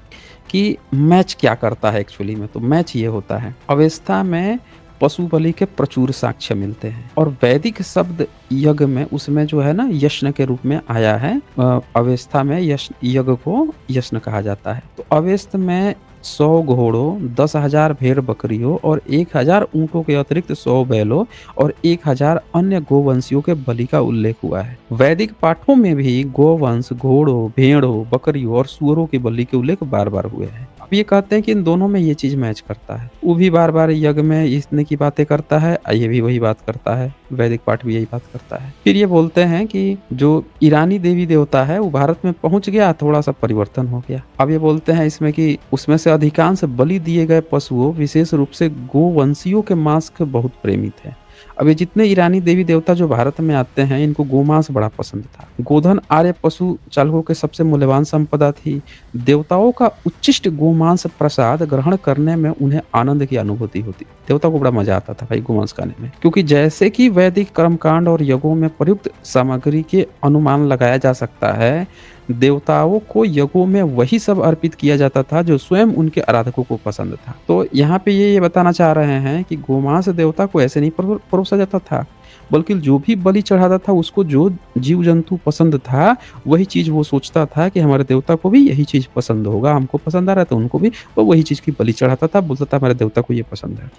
कि मैच क्या करता है एक्चुअली में। तो मैच ये होता है, अवस्था में पशु बलि के प्रचुर साक्ष्य मिलते हैं और वैदिक शब्द यज्ञ में उसमें जो है ना यश्न के रूप में आया है। अवस्था में यज्ञ को यश्न कहा जाता है। तो अवस्थ में 100 घोड़ों, 10,000 भेड़ बकरियों और 1,000 ऊंटों के अतिरिक्त 100 बैलों और 1,000 अन्य गोवंशियों के बलि का उल्लेख हुआ है। वैदिक पाठों में भी गोवंश, घोड़ों, भेड़ों, बकरियों और सुअरों के बलि के उल्लेख बार बार हुए हैं। अब ये कहते हैं कि इन दोनों में ये चीज मैच करता है। वो भी बार बार यज्ञ में इसने की बातें करता है, ये भी वही बात करता है, वैदिक पाठ भी यही बात करता है। फिर ये बोलते हैं कि जो ईरानी देवी देवता है वो भारत में पहुंच गया, थोड़ा सा परिवर्तन हो गया। अब ये बोलते हैं इसमें कि उसमें से अधिकांश बलि दिए गए पशुओं विशेष रूप से गोवंशियों के मांस के बहुत प्रेमी थे। अब ये जितने ईरानी देवी देवता जो भारत में आते हैं इनको गोमांस बड़ा पसंद था। गोधन आर्य पशु चालकों के सबसे मूल्यवान संपदा थी। देवताओं का उच्चिष्ट गोमांस प्रसाद ग्रहण करने में उन्हें आनंद की अनुभूति होती। देवता को बड़ा मजा आता था भाई गोमांस खाने में, क्योंकि जैसे कि वैदिक कर्मकांड और यज्ञों में प्रयुक्त सामग्री के अनुमान लगाया जा सकता है, देवताओं को यज्ञों में वही सब अर्पित किया जाता था जो स्वयं उनके आराधकों को पसंद था। तो यहाँ पे ये बताना चाह रहे हैं कि गोमांस देवता को ऐसे नहीं परोसा जाता था, बल्कि जो भी बलि चढ़ाता था उसको जो जीव जंतु पसंद था वही चीज वो सोचता था कि हमारे देवता को भी यही चीज पसंद होगा, हमको पसंद आ रहा है तो उनको भी वो वही चीज की बलि चढ़ाता था, बोलता था हमारे देवता को ये पसंद है।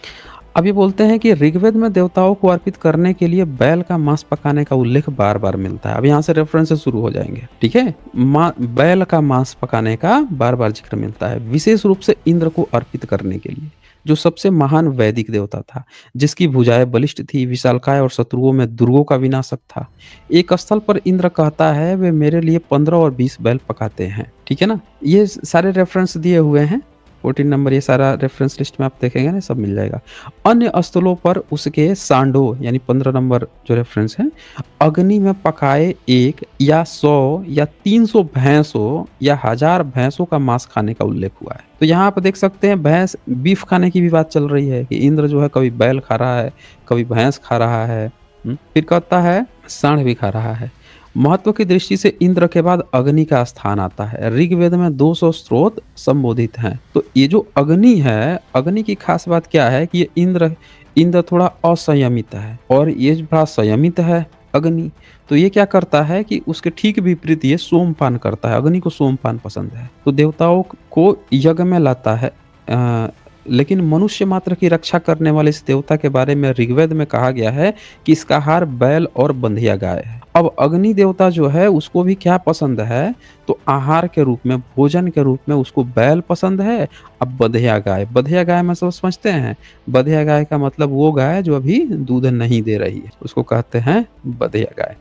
अब ये बोलते हैं कि ऋग्वेद में देवताओं को अर्पित करने के लिए बैल का मांस पकाने का उल्लेख बार बार मिलता है। अब यहाँ से रेफरेंसेस शुरू हो जाएंगे, ठीक है। बैल का मांस पकाने का बार बार जिक्र मिलता है, विशेष रूप से इंद्र को अर्पित करने के लिए, जो सबसे महान वैदिक देवता था, जिसकी भुजाएं बलिष्ठ थी, विशालकाय और शत्रुओं में दुर्गों का विनाशक था। एक स्थल पर इंद्र कहता है वे मेरे लिए 15 और 20 बैल पकाते हैं, ठीक है ना। ये सारे रेफरेंस दिए हुए हैं, 14 नंबर, ये सारा रेफरेंस लिस्ट में आप देखेंगे ना, सब मिल जाएगा। अन्य स्थलों पर उसके सांडो यानी 15 नंबर जो रेफरेंस है, अग्नि में पकाए 1 या 100 या 300 भैंसों या 1000 भैंसों का मांस खाने का उल्लेख हुआ है। तो यहाँ आप देख सकते हैं भैंस बीफ खाने की भी बात चल रही है कि इंद्र जो है कभी बैल खा रहा है, कभी भैंस खा रहा है, फिर कहता है सांड भी खा रहा है। महत्व की दृष्टि से इंद्र के बाद अग्नि का स्थान आता है। ऋग्वेद में 200 स्रोत संबोधित हैं। तो ये जो अग्नि है, अग्नि की खास बात क्या है कि ये इंद्र थोड़ा असंयमित है और ये बड़ा संयमित है अग्नि। तो ये क्या करता है कि उसके ठीक विपरीत ये सोमपान करता है। अग्नि को सोमपान पसंद है, तो देवताओं को यज्ञ में लाता है। लेकिन मनुष्य मात्र की रक्षा करने वाले इस देवता के बारे में ऋग्वेद में कहा गया है कि इसका आहार बैल और बंधिया गाय है। अब अग्नि देवता जो है उसको भी क्या पसंद है, तो आहार के रूप में, भोजन के रूप में उसको बैल पसंद है। अब बंधिया गाय में सब समझते हैं, बंधिया गाय का मतलब वो गाय जो अभी दूध नहीं दे रही है, उसको कहते हैं बंधिया गाय।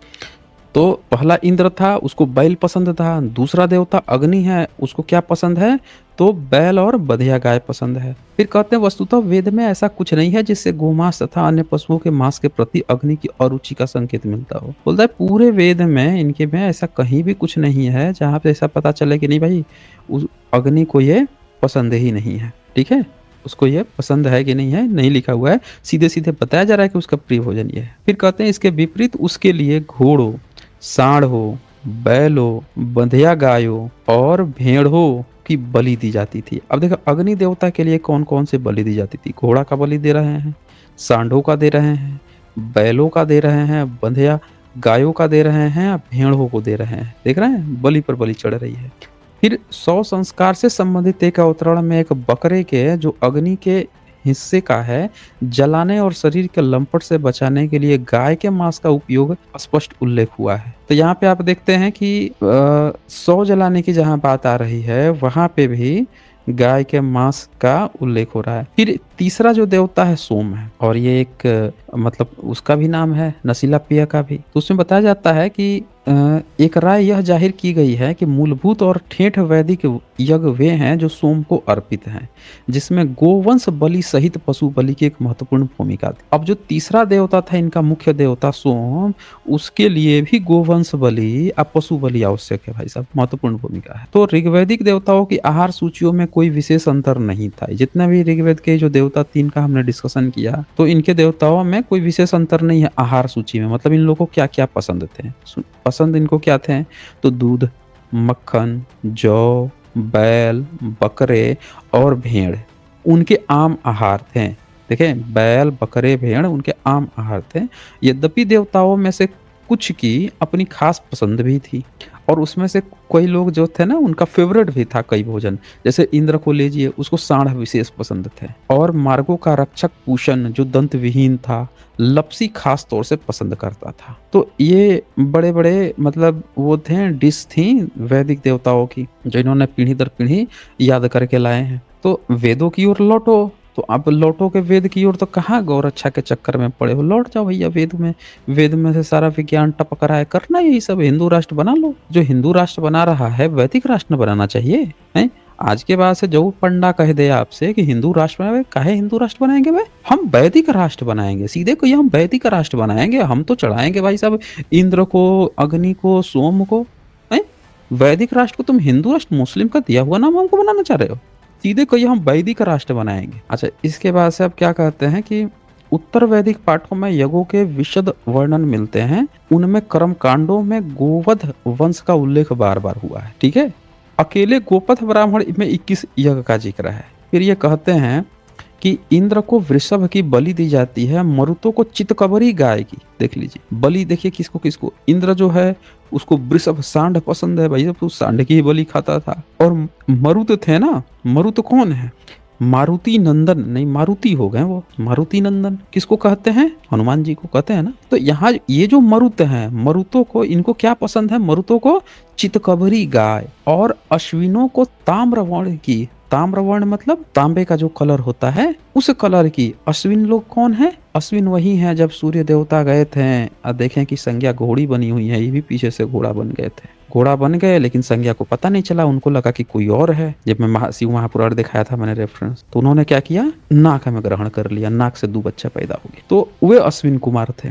तो पहला इंद्र था, उसको बैल पसंद था। दूसरा देवता अग्नि है, उसको क्या पसंद है? तो बैल और बधिया गाय पसंद है। फिर कहते हैं वस्तुतः वेद में ऐसा कुछ नहीं है जिससे गोमांस तथा अन्य पशुओं के मांस के प्रति अग्नि की अरुचि का संकेत मिलता हो। बोलता है पूरे वेद में इनके में ऐसा कहीं भी कुछ नहीं है जहाँ पे ऐसा पता चले कि नहीं भाई उस अग्नि को ये पसंद ही नहीं है। ठीक है, उसको ये पसंद है कि नहीं है, नहीं लिखा हुआ है, सीधे सीधे बताया जा रहा है कि उसका प्रिय भोजन ये है। फिर कहते हैं इसके विपरीत उसके लिए घोड़ों, सांडों, बैलों, बंधिया गायों और भेड़ों की बलि दी जाती थी। अब देखो अग्नि देवता के लिए कौन कौन से बलि दी जाती थी। घोड़ा का बलि दे रहे हैं, सांडों का दे रहे हैं, बैलों का दे रहे हैं, बंधिया गायों का दे रहे हैं, भेड़ों को दे रहे हैं। देख रहे हैं, बलि पर बलि चढ़ रही है। फिर शव संस्कार से संबंधित एक अवतरण में एक बकरे के जो अग्नि के हिस्से का है जलाने और शरीर के लंपट से बचाने के लिए गाय के मांस का उपयोग स्पष्ट उल्लेख हुआ है। तो यहाँ पे आप देखते हैं कि शव जलाने की जहाँ बात आ रही है वहां पे भी गाय के मांस का उल्लेख हो रहा है। फिर तीसरा जो देवता है सोम है, और ये एक मतलब उसका भी नाम है, नशीला पेय का भी। तो उसमें बताया जाता है कि एक राय यह जाहिर की गई है कि मूलभूत और ठेठ वैदिक यज्ञ वे हैं जो सोम को अर्पित हैं, जिसमें गोवंश बलि सहित पशु बलि की एक महत्वपूर्ण भूमिका थी। अब जो तीसरा देवता था इनका मुख्य देवता सोम, उसके लिए भी गोवंश बलि और पशु बलि आवश्यक है भाई साहब, महत्वपूर्ण भूमिका है। तो ऋग्वैदिक देवताओं की आहार सूचियों में कोई विशेष अंतर नहीं था। जितने भी ऋग्वेद के जो देवता तीन का हमने डिस्कशन किया, तो इनके देवताओं में कोई विशेष अंतर नहीं है आहार सूची में। मतलब इन लोगों को क्या क्या पसंद थे, पसंद इनको क्या थे? तो दूध, मक्खन, जौ, बैल, बकरे और भेड़ उनके आम आहार थे। देखें, बैल, बकरे, भेड़ उनके आम आहार थे। यद्यपि देवताओं में से कुछ की अपनी खास पसंद भी थी, और उसमें से कोई लोग जो थे ना उनका फेवरेट भी था कई भोजन। जैसे इंद्र को लीजिए, उसको सांड विशेष पसंद थे, और मार्गों का रक्षक पूषण जो दंत विहीन था, लपसी खास तौर से पसंद करता था। तो ये बड़े बड़े मतलब वो थे, डिश थी वैदिक देवताओं की जो इन्होंने पीढ़ी दर पीढ़ी याद करके लाए हैं। तो वेदों की ओर लौटो, तो आप लौटो के वेद की ओर, तो कहाँ गौ रक्षा के चक्कर में पड़े हो? लौट जाओ भैया वेद में। वेद में से सारा विज्ञान टपक रहा है, करना यही सब, हिंदू राष्ट्र बना लो। जो हिंदू राष्ट्र बना रहा है वैदिक राष्ट्र बनाना चाहिए है। आज के बाद से जो पंडा कह दे आपसे कि हिंदू राष्ट्र बनाए, काहे हिंदू राष्ट्र बनाएंगे भाई? हम वैदिक राष्ट्र बनाएंगे, सीधे कोई हम वैदिक राष्ट्र बनाएंगे। हम तो चढ़ाएंगे भाई साहब इंद्र को, अग्नि को, सोम को। वैदिक राष्ट्र को तुम हिंदू राष्ट्र, मुस्लिम का दिया हुआ नाम हमको बनाना चाह रहे हो? सीधे कोई हम वैदिक राष्ट्र बनाएंगे। अच्छा, इसके बाद से अब क्या कहते हैं कि उत्तर वैदिक पाठों में यज्ञों के विशद वर्णन मिलते हैं। उनमें कर्म कांडों में गोवध वंश का उल्लेख बार बार हुआ है। ठीक है, अकेले गोपथ ब्राह्मण में 21 यज्ञ का जिक्र है। फिर ये कहते हैं कि इंद्र को वृषभ की बलि दी जाती है, मरुतों को चितकबरी गाय की। देख लीजिए बलि, देखिए किसको किसको। इंद्र जो है उसको वृषभ सांड पसंद है भाई, तो सांड की ही बलि खाता था। और मरुत थे ना, मरुत कौन है? मारुति नंदन, नहीं मारुति हो गए वो, मारुति नंदन किसको कहते हैं? हनुमान जी को कहते हैं ना। तो यहाँ ये जो मरुत हैं, मरुतों को, इनको क्या पसंद है? मरुतों को चितकबरी गाय, और अश्विनों को ताम्रवर्ण की, ताम्रवर्ण मतलब तांबे का जो कलर होता है उस कलर की। अश्विन लोग कौन है? अश्विन वही है जब सूर्य देवता गए थे और देखें कि संज्ञा घोड़ी बनी हुई है, ये भी पीछे से घोड़ा बन गए थे। घोड़ा बन गए लेकिन संज्ञा को पता नहीं चला, उनको लगा कि कोई और है। जब मैं शिव महापुराण दिखाया था मैंने रेफरेंस, तो उन्होंने क्या किया? नाक में ग्रहण कर लिया, नाक से 2 बच्चा पैदा हो गए। तो वे अश्विन कुमार थे।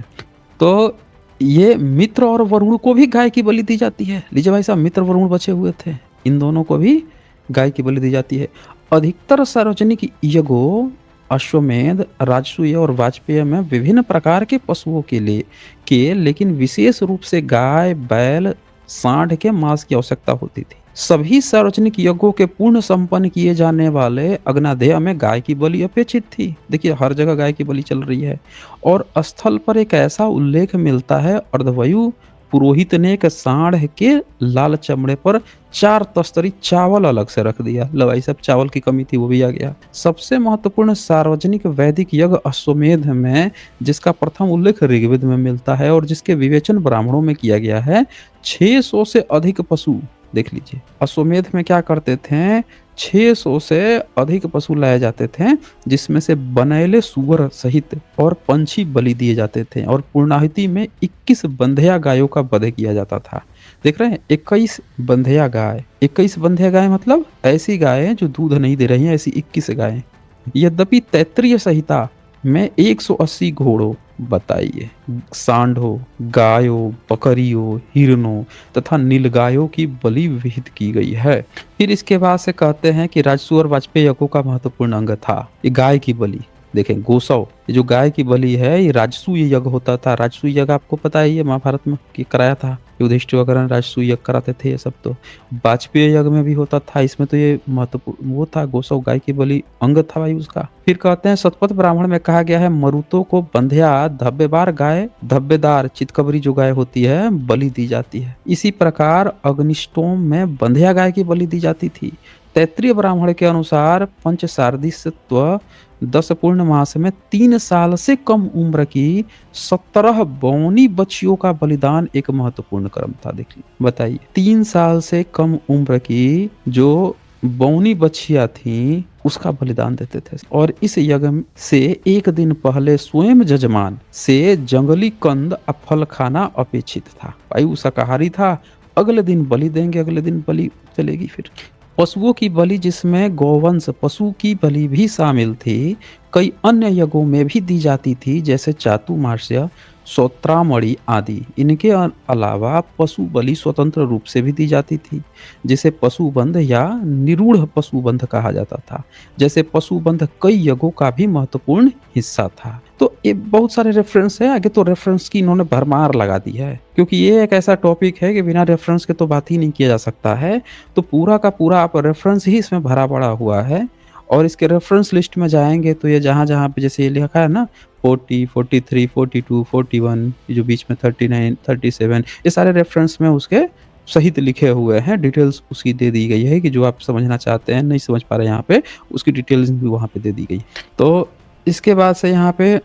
तो ये मित्र और वरुण को भी गाय की बलि दी जाती है। लीजिए भाई साहब, मित्र वरुण बचे हुए थे, इन दोनों को भी गाय की बलि दी जाती है। अधिकतर सार्वजनिक यज्ञों, अश्वमेध, राजसूय और वाजपेय में विभिन्न प्रकार के पशुओं के लिए लेकिन विशेष रूप से गाय, बैल, सांड के मांस की आवश्यकता होती थी। सभी सार्वजनिक यज्ञों के पूर्ण संपन्न किए जाने वाले अग्नादेय में गाय की बलि अपेक्षित थी। देखिए हर जगह गाय की बलि चल रही है। और स्थल पर एक ऐसा उल्लेख मिलता है, अर्धवयु पुरोहित ने एक सांड के लाल चमड़े पर 4 तस्तरी चावल अलग से रख दिया। लो भाई साहब, चावल की कमी थी वो भी आ गया। सबसे महत्वपूर्ण सार्वजनिक वैदिक यज्ञ अश्वमेध में, जिसका प्रथम उल्लेख ऋग्वेद में मिलता है और जिसके विवेचन ब्राह्मणों में किया गया है, 600 से अधिक पशु, देख लीजिए। अश्वमेध में क्या करते थे, 600 से अधिक पशु लाए जाते थे, जिसमें से बनैले सुअर सहित और पंछी बलि दिए जाते थे, और पूर्णाहुति में 21 बंधिया गायों का वध किया जाता था। देख रहे हैं, 21 बंधिया गाय। 21 बंधिया गाय मतलब ऐसी गायें जो दूध नहीं दे रही हैं, ऐसी 21 गायें। यद्यपि तैत्तिरीय संहिता में 180 घोड़ों, बताइए, सांडों, गायों, बकरियों, हिरणों तथा नीलगायों की बलि विहित की गई है। फिर इसके बाद से कहते हैं कि राजसूय और वाजपेयी यज्ञों का महत्वपूर्ण अंग था ये गाय की बलि। देखें, गोसव, ये जो गाय की बलि है, ये राजसूय यज्ञ होता था। राजसूय यज्ञ आपको पता ही है, महाभारत में कि कराया था, युधिष्ठिर वगैरह ने राजसूय यज्ञ कराते थे। ये सब तो वाजपेयी यज्ञ में भी होता था। इसमें तो ये महत्वपूर्ण वो था, गोसव गाय की बलि अंग था भाई उसका। फिर कहते हैं शतपथ ब्राह्मण में कहा गया है, मरुतों को बंध्या धब्बेदार गाय, धब्बेदार चितकबरी जो गाय होती है, बलि दी जाती है। इसी प्रकार अग्निष्टोम में बंध्या गाय की बलि दी जाती थी। तैत्तिरीय ब्राह्मण के अनुसार पंचसारदिस्त्व 10 पूर्ण मास में 3 साल से कम उम्र की 17 बौनी बच्चियों का बलिदान एक महत्वपूर्ण कर्म था। देखिए, बताइए, 3 साल से कम उम्र की जो बौनी बच्चियां थी उसका बलिदान देते थे। और इस यज्ञ से एक दिन पहले स्वयं जजमान से जंगली कंद और फल खाना अपेक्षित था। भाई वो शाकाहारी था, अगले दिन बलि देंगे, अगले दिन बलि चलेगी। फिर पशुओं की बलि, जिसमें गौवंश पशु की बलि भी शामिल थी, कई अन्य यज्ञों में भी दी जाती थी, जैसे चातुर्मास्य, श्रोत्रामणि आदि। इनके अलावा पशु बलि स्वतंत्र रूप से भी दी जाती थी, जिसे पशुबंध या निरूढ़ पशुबंध कहा जाता था। जैसे पशुबंध कई यज्ञों का भी महत्वपूर्ण हिस्सा था। तो ये बहुत सारे रेफरेंस है, आगे तो रेफरेंस की इन्होंने भरमार लगा दी है, क्योंकि ये एक ऐसा टॉपिक है कि बिना रेफरेंस के तो बात ही नहीं किया जा सकता है। तो पूरा का पूरा आप रेफरेंस ही इसमें भरा पड़ा हुआ है। और इसके रेफरेंस लिस्ट में जाएंगे तो ये जहाँ जहाँ पे जैसे ये लिखा है ना, 40, 43, 42, 41, ये जो बीच में 39, 37, ये सारे रेफरेंस में उसके सहित लिखे हुए हैं। डिटेल्स उसकी दे दी गई है कि जो आप समझना चाहते हैं, नहीं समझ पा रहे यहाँ पे, उसकी डिटेल्स भी वहाँ पे दे दी गई। तो इसके बाद से यहाँ पे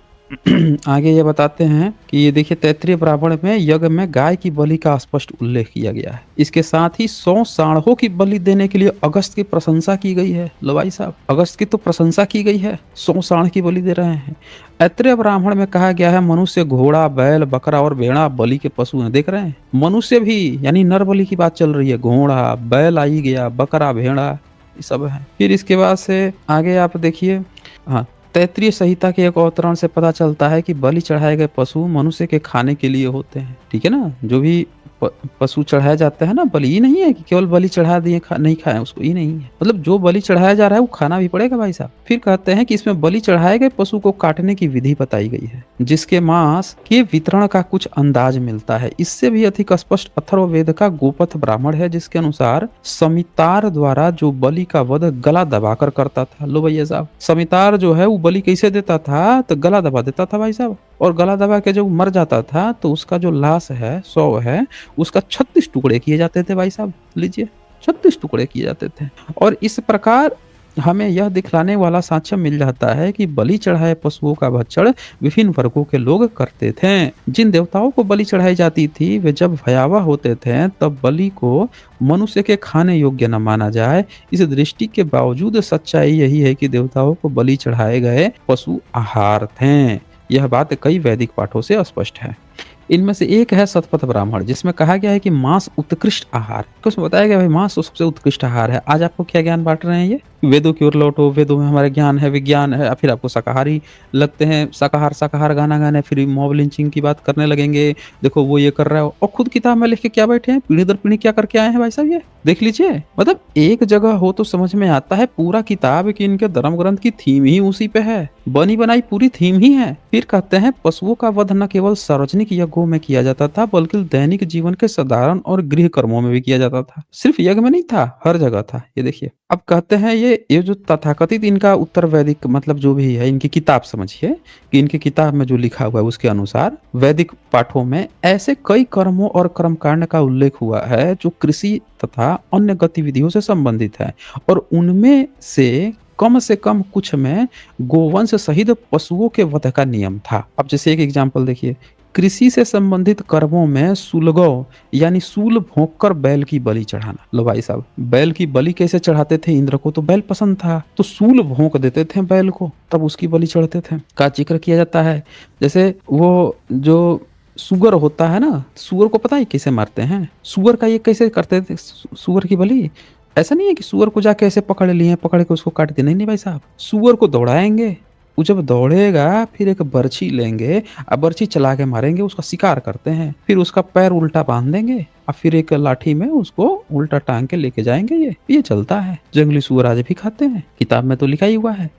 आगे ये बताते हैं कि ये देखिए, तैत्तिरीय ब्राह्मण में यज्ञ में गाय की बलि का स्पष्ट उल्लेख किया गया है। इसके साथ ही 100 सांडों की बलि देने के लिए अगस्त की प्रशंसा की गई है। लो भाई साहब, अगस्त की तो प्रशंसा की गई है, 100 सांड की बलि दे रहे हैं। ऐत्रेय ब्राह्मण में कहा गया है, मनुष्य, घोड़ा, बैल, बकरा और भेड़ा बलि के पशु हैं। देख रहे हैं, मनुष्य भी, यानी नर बलि की बात चल रही है। घोड़ा, बैल आ ही गया, बकरा, भेड़ा, ये सब है। फिर इसके बाद से आगे आप देखिए, हाँ, तैत्तिरीय संहिता के एक अवतरण से पता चलता है कि बलि चढ़ाए गए पशु मनुष्य के खाने के लिए होते हैं। ठीक है ना, जो भी पशु चढ़ाया जाता है ना, बलि ही नहीं है कि केवल बलि चढ़ा दिए नहीं खाए उसको, ये नहीं है। मतलब जो बलि चढ़ाया जा रहा है वो खाना भी पड़ेगा भाई साहब। फिर कहते हैं कि इसमें बलि चढ़ाए गए पशु को काटने की विधि बताई गई है, जिसके मांस के वितरण का कुछ अंदाज मिलता है। इससे भी अधिक स्पष्ट अथर्ववेद का गोपथ ब्राह्मण है, जिसके अनुसार समितार द्वारा जो बलि का वध गला दबाकर करता था। लो भैया साहब, समितार जो है वो बलि कैसे देता था, तो गला दबा देता था भाई साहब। और गला दबा के जब मर जाता था तो उसका जो लाश है, शव है, उसका 36 टुकड़े किए जाते थे भाई साहब। लीजिए, 36 टुकड़े किए जाते थे। और इस प्रकार हमें यह दिखलाने वाला साक्ष्य मिल जाता है कि बलि चढ़ाए पशुओं का भक्षण विभिन्न वर्गों के लोग करते थे। जिन देवताओं को बलि चढ़ाई जाती थी वे जब भयावह होते थे, तब बलि को मनुष्य के खाने योग्य न माना जाए। इस दृष्टि के बावजूद सच्चाई यही है कि देवताओं को बलि चढ़ाए गए पशु आहार थे। यह बात कई वैदिक पाठों से स्पष्ट है। इनमें से एक है शतपथ ब्राह्मण, जिसमें कहा गया है कि मांस उत्कृष्ट आहार है। उसमें बताया गया भाई मांस तो सबसे उत्कृष्ट आहार है। आज आपको क्या ज्ञान बांट रहे हैं, ये वेदों की ओर लौटो, वेदों में हमारा ज्ञान है, विज्ञान है। फिर आपको शाकाहारी लगते हैं, शाकाहार गाना गाने, फिर मॉब लिंचिंग की बात करने लगेंगे। देखो वो ये कर रहा है, और खुद किताब में लिख के क्या बैठे हैं, पीढ़ी दर पीढ़ी क्या करके आए हैं भाई साहब, ये देख लीजिए। मतलब एक जगह हो तो समझ में आता है पूरा किताब की इनके धर्म ग्रंथ की थीम ही उसी पे है, बनी बनाई पूरी थीम ही है। फिर कहते हैं पशुओं का वध न केवल सार्वजनिक यज्ञों में किया जाता था, बल्कि दैनिक जीवन के साधारण और गृह कर्मों में भी किया जाता था। सिर्फ यज्ञ में नहीं था, हर जगह था। ये देखिए, अब कहते हैं ये जो तथाकथित इनका उत्तर वैदिक, मतलब जो भी है इनकी किताब, समझिए कि इनकी किताब में जो लिखा हुआ है उसके अनुसार वैदिक पाठों में ऐसे कई कर्मों और कर्मकांड का उल्लेख हुआ है जो कृषि तथा अन्य गतिविधियों से संबंधित है, और उनमें से कम कुछ में गोवंश सहित पशुओं के वध का नियम था। अब जैसे एक एग्जाम्पल देखिए, कृषि से संबंधित कर्मों में सुलगौ यानी सूल भोंक कर बैल की बलि चढ़ाना। लो भाई साहब, बैल की बलि कैसे चढ़ाते थे? इंद्र को तो बैल पसंद था, तो सूल भोंक देते थे बैल को, तब उसकी बलि चढ़ते थे का जिक्र किया जाता है। जैसे वो जो सुअर होता है ना, सुअर को पता है कैसे मारते हैं? सुअर का ये कैसे करते थे सुअर की बलि? ऐसा नहीं है कि सुअर को जाके ऐसे पकड़ लिए, पकड़ के उसको काट दिया, नहीं नहीं भाई साहब, सुअर को दौड़ाएंगे, वो जब दौड़ेगा फिर एक बर्छी लेंगे और बर्छी चला के मारेंगे, उसका शिकार करते हैं, फिर उसका पैर उल्टा बांध देंगे और फिर एक लाठी में उसको उल्टा टांग के लेके जाएंगे। ये चलता है, जंगली सुअर आज भी खाते हैं, किताब में तो लिखा ही हुआ है।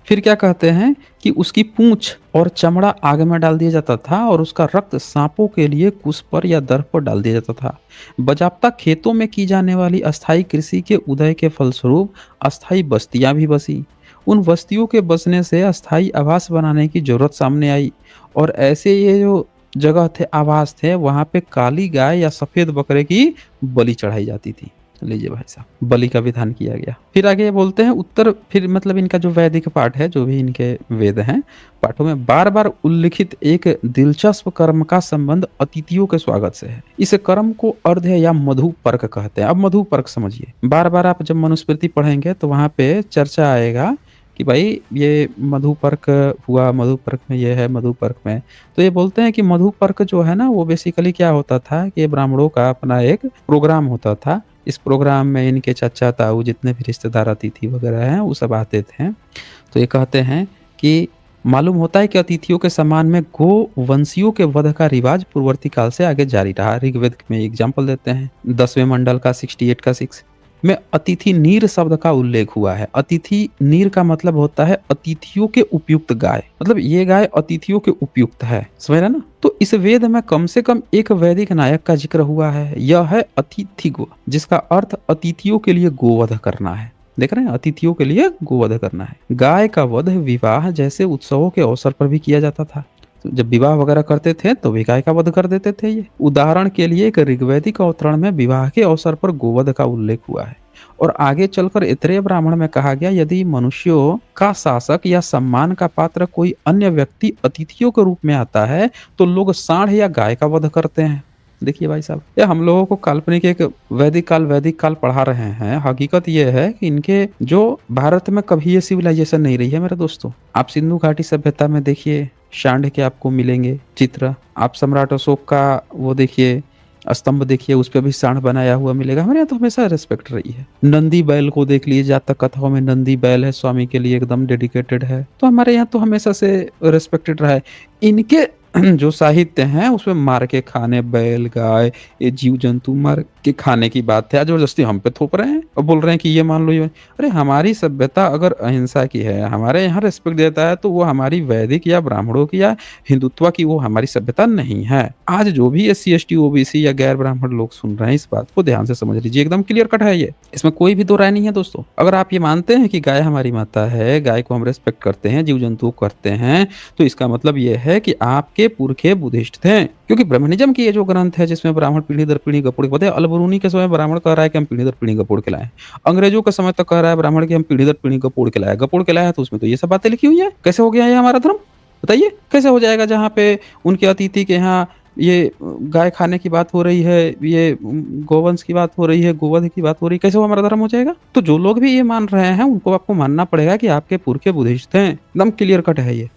फिर क्या कहते हैं कि उसकी पूंछ और चमड़ा आग में डाल दिया जाता था और उसका रक्त सांपों के लिए कुश पर या दर्भ पर डाल दिया जाता था। बजाप्ता खेतों में की जाने वाली अस्थायी कृषि के उदय के फलस्वरूप अस्थायी बस्तियां भी बसी। उन बस्तियों के बसने से अस्थायी आवास बनाने की जरूरत सामने आई और ऐसे ये जो जगह थे, आवास थे, वहां पे काली गाय या सफेद बकरे की बलि चढ़ाई जाती थी। लीजिए भाई साहब, बलि का विधान किया गया। फिर आगे ये बोलते हैं उत्तर, फिर मतलब इनका जो वैदिक पाठ है, जो भी इनके वेद हैं, पाठों में बार बार उल्लिखित एक दिलचस्प कर्म का संबंध अतिथियों के स्वागत से है। इस कर्म को अर्ध्य या मधु पर्क कहते हैं। अब मधु पर्क समझिए, बार बार आप जब मनुस्मृति पढ़ेंगे तो वहां पे चर्चा आएगा कि भाई ये मधु पर्क हुआ, मधु पर्क में ये है, मधु पर्क में, तो ये बोलते हैं कि मधु पर्क जो है ना, वो बेसिकली क्या होता था कि ब्राह्मणों का अपना एक प्रोग्राम होता था। इस प्रोग्राम में इनके चाचा ताऊ जितने भी रिश्तेदार अतिथि वगैरह हैं वो सब आते थे। तो ये कहते हैं कि मालूम होता है कि अतिथियों के सम्मान में गो वंशियों के वध का रिवाज पूर्ववर्ती काल से आगे जारी रहा। ऋग्वेद में एग्जाम्पल देते हैं, 10वें मंडल का 68 का 6 में अतिथि नीर शब्द का उल्लेख हुआ है। अतिथि नीर का मतलब होता है अतिथियों के उपयुक्त गाय, मतलब ये गाय अतिथियों के उपयुक्त है, समझ रहे ना? तो इस वेद में कम से कम एक वैदिक नायक का जिक्र हुआ है, यह है अतिथि गो, जिसका अर्थ अतिथियों के लिए गोवध करना है। देख रहे हैं, अतिथियों के लिए गोवध करना है। गाय का वध विवाह जैसे उत्सवों के अवसर पर भी किया जाता था। तो जब विवाह वगैरह करते थे तो भी गाय का वध कर देते थे। ये उदाहरण के लिए एक ऋग्वैदिक अवतरण में विवाह के अवसर पर गोवध का उल्लेख हुआ है और आगे चलकर ऐतरेय ब्राह्मण में कहा गया, यदि मनुष्यों का शासक या सम्मान का पात्र कोई अन्य व्यक्ति अतिथियों के रूप में आता है तो लोग सांड या गाय का वध करते हैं। देखिए भाई साहब, ये हम लोगों को काल्पनिक एक वैदिक काल पढ़ा रहे हैं। हकीकत ये है कि इनके जो भारत में कभी ये सिविलाइजेशन नहीं रही है मेरे दोस्तों। आप सिंधु घाटी सभ्यता में देखिए, सांड के आपको मिलेंगे चित्र। आप सम्राट अशोक का वो देखिए, स्तंभ देखिए, उस पर भी सांड बनाया हुआ मिलेगा। हमारे यहाँ तो हमेशा रेस्पेक्ट रही है। नंदी बैल को देख लीजिए, जातक कथाओं में नंदी बैल है, स्वामी के लिए एकदम डेडिकेटेड है, तो हमारे यहाँ तो हमेशा से रेस्पेक्टेड रहा है। इनके जो साहित्य हैं उसमें मार के खाने, बैल गाय ये जीव जंतु मार के खाने की बात है, जबरदस्ती हम पे थोप रहे हैं और बोल रहे हैं कि ये मान लो ये। अरे हमारी सभ्यता अगर अहिंसा की है, हमारे यहाँ रिस्पेक्ट देता है, तो वो हमारी वैदिक या ब्राह्मणों की या हिंदुत्व की वो हमारी सभ्यता नहीं है। आज जो भी SC ST OBC या गैर ब्राह्मण लोग सुन रहे हैं, इस बात को ध्यान से समझ लीजिए, एकदम क्लियर कट है ये, इसमें कोई भी दो राय नहीं है दोस्तों। अगर आप ये मानते हैं कि गाय हमारी माता है, गाय को हम रेस्पेक्ट करते हैं, जीव जंतु करते हैं, तो इसका मतलब ये है कि आपके पुरखे बुद्धिस्ट थे। क्योंकि ब्राह्मणिज्म की ये जो ग्रंथ है जिसमें ब्राह्मण पीढ़ी दर पीढ़ी गपोड़ के, अलबरूनी के समय ब्राह्मण कह रहा है कि हम पीढ़ी दर पीढ़ी गपोड़ के लाए। अंग्रेजों के समय तक कह रहा है ब्राह्मण की हम पीढ़ी दर पीढ़ी गपोड़ के लाए है, तो उसमें तो ये सब बातें लिखी हुई है। कैसे हो गया ये हमारा धर्म? बताइए कैसे हो जाएगा? जहाँ पे उनके अतिथि के यहाँ ये गाय खाने की बात हो रही है, ये गोवंश की बात हो रही है, गोवध की बात हो रही है, कैसे वो हमारा धर्म हो जाएगा? तो जो लोग भी ये मान रहे हैं उनको आपको मानना पड़ेगा कि आपके पुरखे बुद्धिस्ट हैं। एकदम क्लियर कट है ये।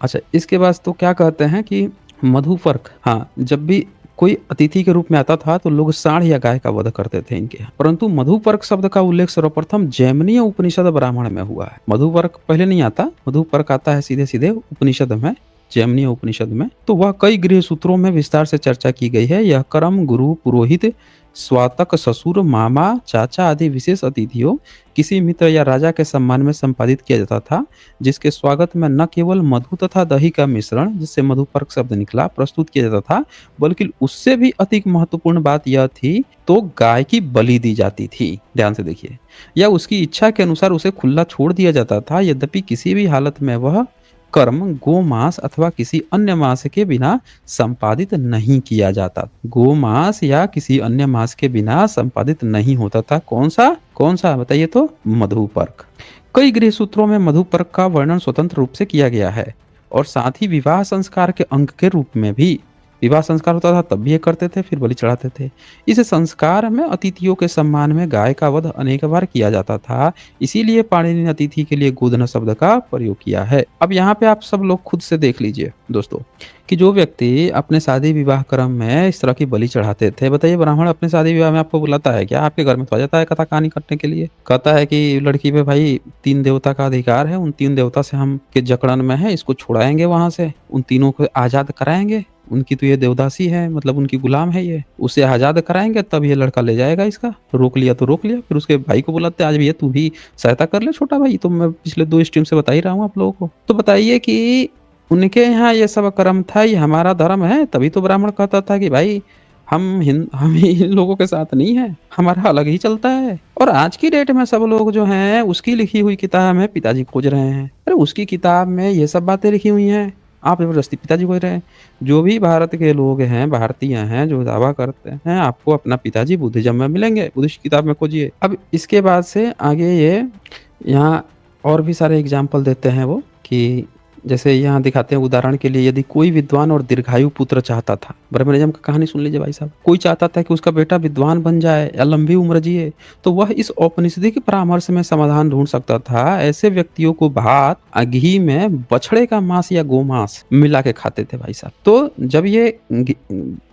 अच्छा, इसके बाद तो क्या कहते हैं कि मधु पर्क, हाँ, जब भी कोई अतिथि के रूप में आता था तो लोग सांड या गाय का वध करते थे इनके यहाँ। परंतु मधु पर्क शब्द का उल्लेख सर्वप्रथम जैमिनीय उपनिषद ब्राह्मण में हुआ है। मधु पर्क पहले नहीं आता, मधु पर्क आता है सीधे सीधे उपनिषद में, जैमिनीय उपनिषद में। तो वह कई गृह सूत्रों में विस्तार से चर्चा की गई है। यह कर्म गुरु, पुरोहित, स्वातक, ससुर, मामा, चाचा आदि विशेष अतिथियों, किसी मित्र या राजा के सम्मान में संपादित किया जाता था, जिसके स्वागत में न केवल मधु तथा दही का मिश्रण, जिससे मधुपर्क शब्द निकला, प्रस्तुत किया जाता था, बल्कि उससे भी अधिक महत्वपूर्ण बात यह थी तो गाय की बलि दी जाती थी। ध्यान से देखिए, या उसकी इच्छा के अनुसार उसे खुला छोड़ दिया जाता था। यद्यपि किसी भी हालत में वह कर्म गोमांस अथवा किसी अन्य मांस के बिना संपादित नहीं किया जाता। गोमांस या किसी अन्य मांस के बिना संपादित नहीं होता था। कौन सा बताइए तो? मधुपर्क। कई गृह सूत्रों में मधुपर्क का वर्णन स्वतंत्र रूप से किया गया है और साथ ही विवाह संस्कार के अंग के रूप में भी। विवाह संस्कार होता था तब भी ये करते थे, फिर बलि चढ़ाते थे। इस संस्कार में अतिथियों के सम्मान में गाय का वध अनेक बार किया जाता था, इसीलिए पाणिनि ने अतिथि के लिए गोधन शब्द का प्रयोग किया है। अब यहाँ पे आप सब लोग खुद से देख लीजिए दोस्तों, कि जो व्यक्ति अपने शादी विवाह क्रम में इस तरह की बलि चढ़ाते थे, बताइए ब्राह्मण अपने शादी विवाह में आपको बुलाता है क्या? आपके घर में तो आ जाता है कथा कहानी करने के लिए, कहता है कि लड़की पे भाई 3 देवता का अधिकार है, उन 3 देवता से हम के जकड़न में है, इसको छुड़ाएंगे वहां से, उन तीनों को आजाद कराएंगे, उनकी तो ये देवदासी है, मतलब उनकी गुलाम है ये, उसे आजाद कराएंगे तब ये लड़का ले जाएगा इसका। रोक लिया तो रोक लिया, फिर उसके भाई को बुलाते आज भैया तू भी सहायता कर ले छोटा भाई, तो मैं पिछले 2 स्ट्रीम से बता ही रहा हूँ आप लोगों को। तो बताइए कि उनके यहाँ ये सब कर्म था, ये हमारा धर्म है, तभी तो ब्राह्मण कहता था कि भाई हम इन लोगों के साथ नहीं है, हमारा अलग ही चलता है। और आज की डेट में सब लोग जो हैं उसकी लिखी हुई किताब में पिताजी खोज रहे हैं। अरे उसकी किताब में ये सब बातें लिखी हुई हैं, आप जबरदस्ती पिताजी खोज रहे हैं। जो भी भारत के लोग हैं, भारतीय हैं, जो दावा करते हैं, आपको अपना पिताजी बुद्धिज्म में मिलेंगे, बुद्धिस्ट किताब में खोजिए। अब इसके बाद से आगे ये यहाँ और भी सारे एग्जाम्पल देते हैं वो, कि जैसे यहाँ दिखाते हैं उदाहरण के लिए, यदि कोई विद्वान और दीर्घायु पुत्र चाहता था, ब्रह्मनिजम का कहानी सुन लीजिए भाई साहब, कोई चाहता था कि उसका बेटा विद्वान बन जाए या लंबी उम्र जिए, तो वह इस औपनिषदिक परामर्श में समाधान ढूंढ सकता था। ऐसे व्यक्तियों को भात घी में बछड़े का मांस या गोमांस मिला के खाते थे भाई साहब। तो जब ये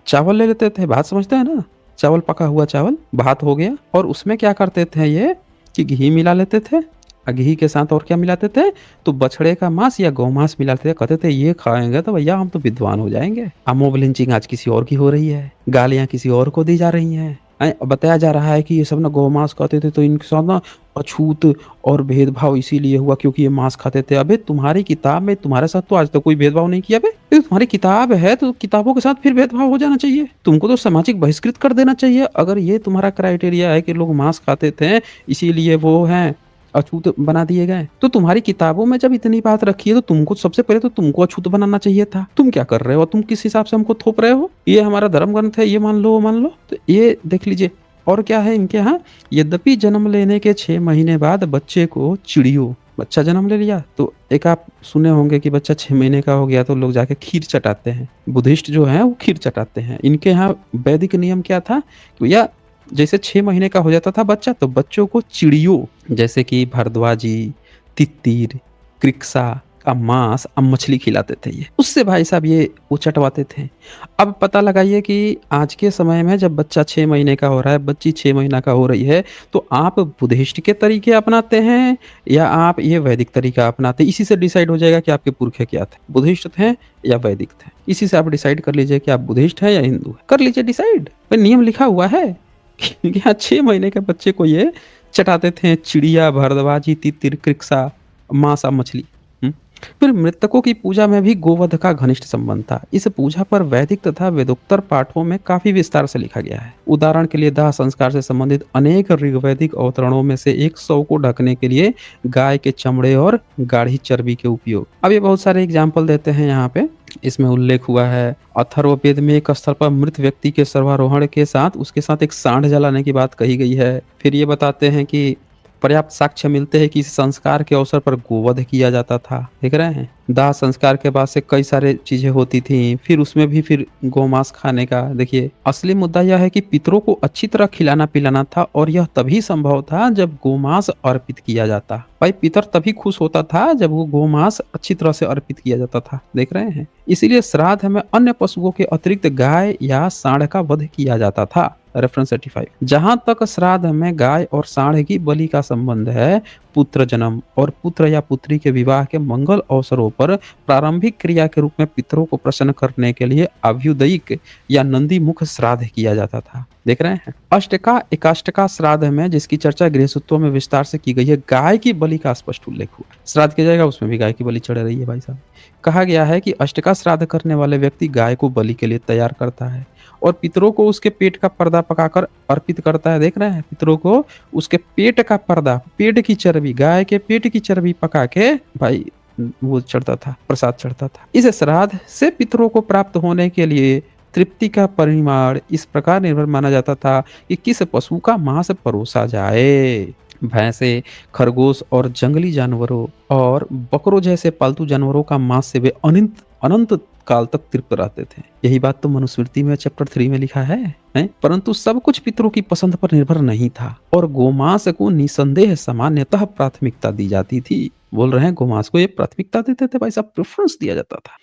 चावल ले लेते थे, भात समझते हैं ना, चावल, पका हुआ चावल, भात हो गया, और उसमें क्या करते थे ये कि घी मिला लेते थे, घी के साथ और क्या मिलाते थे, तो बछड़े का मांस या गौमांस मिलाते थे, कहते थे ये खाएंगे तो भैया हम तो विद्वान हो जाएंगे। मोब लिंचिंग आज किसी और की हो रही है, गालियां किसी और को दी जा रही हैं, बताया जा रहा है कि ये सब ना गौमांस खाते थे तो इनके साथ ना अछूत और भेदभाव इसीलिए हुआ क्योंकि ये मांस खाते थे। अबे तुम्हारी किताब में तुम्हारे साथ तो आज तक कोई भेदभाव नहीं किया बे, ये तुम्हारी किताब है तो किताबों के साथ फिर भेदभाव हो जाना चाहिए, तुमको तो सामाजिक बहिष्कृत कर देना चाहिए। अगर ये तुम्हारा क्राइटेरिया है कि लोग मांस खाते थे इसीलिए वो हैं अछूत बना दिए गए, तो तुम्हारी किताबों में जब इतनी बात रखी है तो तुमको सबसे पहले तो तुमको अछूत बनाना चाहिए था। तुम क्या कर रहे हो, तुम किस हिसाब से हमको थोप रहे हो, ये हमारा धर्म ग्रंथ है, ये मान लो वो मान लो। तो ये देख लीजिए। और क्या है इनके यहाँ, यद्यपि जन्म लेने के 6 महीने बाद बच्चे को चिड़ियों, बच्चा जन्म ले लिया तो एक आप सुने होंगे कि बच्चा 6 महीने का हो गया तो लोग जाके खीर चटाते हैं, बुद्धिस्ट जो है वो खीर चटाते हैं। इनके यहाँ वैदिक नियम क्या था कि भैया जैसे 6 महीने का हो जाता था बच्चा तो बच्चों को चिड़ियों जैसे कि भारद्वाजी, तित्तिर, कृक्सा का मांस अब मछली खिलाते थे, ये उससे भाई साहब ये वो चटवाते थे। अब पता लगाइए कि आज के समय में जब बच्चा 6 महीने का हो रहा है, बच्ची 6 महीना का हो रही है, तो आप बुद्धिस्ट के तरीके अपनाते हैं या आप ये वैदिक तरीका अपनाते हैं। इसी से डिसाइड हो जाएगा कि आपके पुरखे क्या थे, बुद्धिस्ट थे या वैदिक थे। इसी से आप डिसाइड कर लीजिए कि आप बुद्धिस्ट हैं या हिंदू है, कर लीजिए डिसाइड। नियम लिखा हुआ है कि यहाँ 6 महीने के बच्चे को ये चटाते थे चिड़िया, भारद्वाजी, तितिर, कृक्सा, मांसा, मछली। फिर मृतकों की पूजा में भी गोवध का घनिष्ठ संबंध था। इस पूजा पर वैदिक तथा वेदोत्तर पाठों में काफी विस्तार से लिखा गया है। उदाहरण के लिए दाह संस्कार से संबंधित अनेक ऋग्वैदिक अवतरणों में से एक शव को ढकने के लिए गाय के चमड़े और गाढ़ी चर्बी के उपयोग। अब ये बहुत सारे एग्जाम्पल देते हैं यहाँ पे। इसमें उल्लेख हुआ है अथर्ववेद में एक स्थल पर मृत व्यक्ति के सर्वारोहण के साथ उसके साथ एक सांड जलाने की बात कही गई है। फिर ये बताते हैं कि पर्याप्त साक्ष्य मिलते हैं कि इस संस्कार के अवसर पर गोवध किया जाता था। देख रहे हैं, दाह संस्कार के बाद से कई सारे चीजें होती थी, फिर उसमें भी फिर गोमांस खाने का। देखिए असली मुद्दा यह है कि पितरों को अच्छी तरह खिलाना पिलाना था और यह तभी संभव था जब गोमांस अर्पित किया जाता। भाई पितर तभी खुश होता था जब वो गोमांस अच्छी तरह से अर्पित किया जाता था। देख रहे हैं, इसीलिए श्राद्ध में अन्य पशुओं के अतिरिक्त गाय या सांड का वध किया जाता था। रेफरेंस 35। जहां तक श्राद्ध में गाय और सांड की बलि का संबंध है, पुत्र जन्म और पुत्र या पुत्री के विवाह के मंगल अवसरों पर प्रारंभिक क्रिया के रूप में पितरों को प्रसन्न करने के लिए अभ्युदयिक या नंदी मुख श्राद्ध किया जाता था। देख रहे हैं, अष्टका एकाष्टका श्राद्ध में जिसकी चर्चा गृहसूत्रों में विस्तार से की गई है, गाय की बलि का स्पष्ट उल्लेख हुआ। श्राद्ध किया जाएगा उसमें भी गाय की बलि चढ़ रही है भाई साहब। कहा गया है कि अष्टका श्राद्ध करने वाले व्यक्ति गाय को बलि के लिए तैयार करता है और पितरों को उसके पेट का पर्दा पकाकर अर्पित करता है। देख रहे हैं, पितरों को उसके पेट का पर्दा, पेट की चर्बी, गाय के पेट की चर्बी पका के भाई वो चढ़ता था, प्रसाद चढ़ता था। इस श्राद्ध से पितरों को प्राप्त होने के लिए तृप्ति का परिमाण इस प्रकार निर्भर माना जाता था कि किस पशु का मांस परोसा जाए। भैंसे, खरगोश और जंगली जानवरों और बकरों जैसे पालतू जानवरों का मांस से वे अनंत काल तक तृप्त रहते थे। यही बात तो मनुस्मृति में चैप्टर 3 में लिखा है? परंतु सब कुछ पितरों की पसंद पर निर्भर नहीं था और गोमांस को निसंदेह सामान्यतः प्राथमिकता दी जाती थी। बोल रहे हैं गोमांस को ये प्राथमिकता देते थे भाई साहब, प्रेफरेंस दिया जाता था।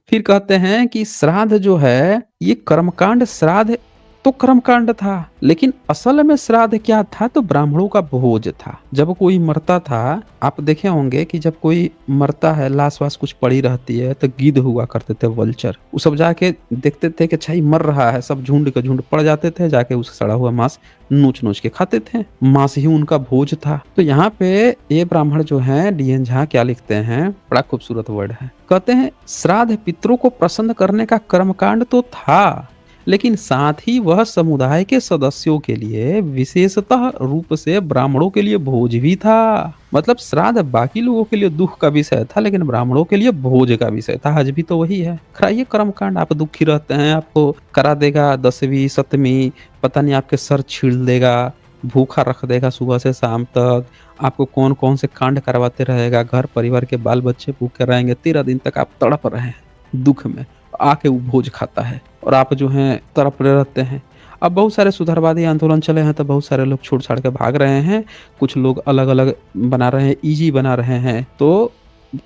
फिर कहते हैं कि श्राद्ध जो है ये कर्मकांड, श्राद्ध तो कर्मकांड था, लेकिन असल में श्राद्ध क्या था? तो ब्राह्मणों का भोज था। जब कोई मरता था, आप देखे होंगे कि जब कोई मरता है, लाश वाश कुछ पड़ी रहती है तो गिद्ध हुआ करते थे, वल्चर, वो सब जाके देखते थे कि अच्छा ही मर रहा है, सब झुंड के झुंड पड़ जाते थे, जाके उसका सड़ा हुआ मांस नोच नोच के खाते थे। मांस ही उनका भोज था। तो यहाँ पे ये ब्राह्मण जो है डी.एन. झा क्या लिखते हैं, बड़ा खूबसूरत वर्ड है, कहते हैं श्राद्ध पितरों को प्रसन्न करने का कर्मकांड तो था, लेकिन साथ ही वह समुदाय के सदस्यों के लिए विशेषतः रूप से ब्राह्मणों के लिए भोज भी था। मतलब श्राद्ध बाकी लोगों के लिए दुख का विषय था, लेकिन ब्राह्मणों के लिए भोज का विषय था। आज भी तो वही है। कराइए कर्मकांड, आप दुखी रहते हैं, आपको करा देगा 10वीं 7वीं, पता नहीं आपके सर छील देगा, भूखा रख देगा सुबह से शाम तक, आपको कौन कौन से कांड करवाते रहेगा, घर परिवार के बाल बच्चे भूखे रहेंगे, 13 दिन तक आप तड़प रहे हैं दुख में, आके वो भोज खाता है और आप जो हैं तड़प रहे रहते हैं। अब बहुत सारे सुधारवादी आंदोलन चले हैं तो बहुत सारे लोग छोड़ छाड़ के भाग रहे हैं, कुछ लोग अलग अलग बना रहे हैं, ईजी बना रहे हैं। तो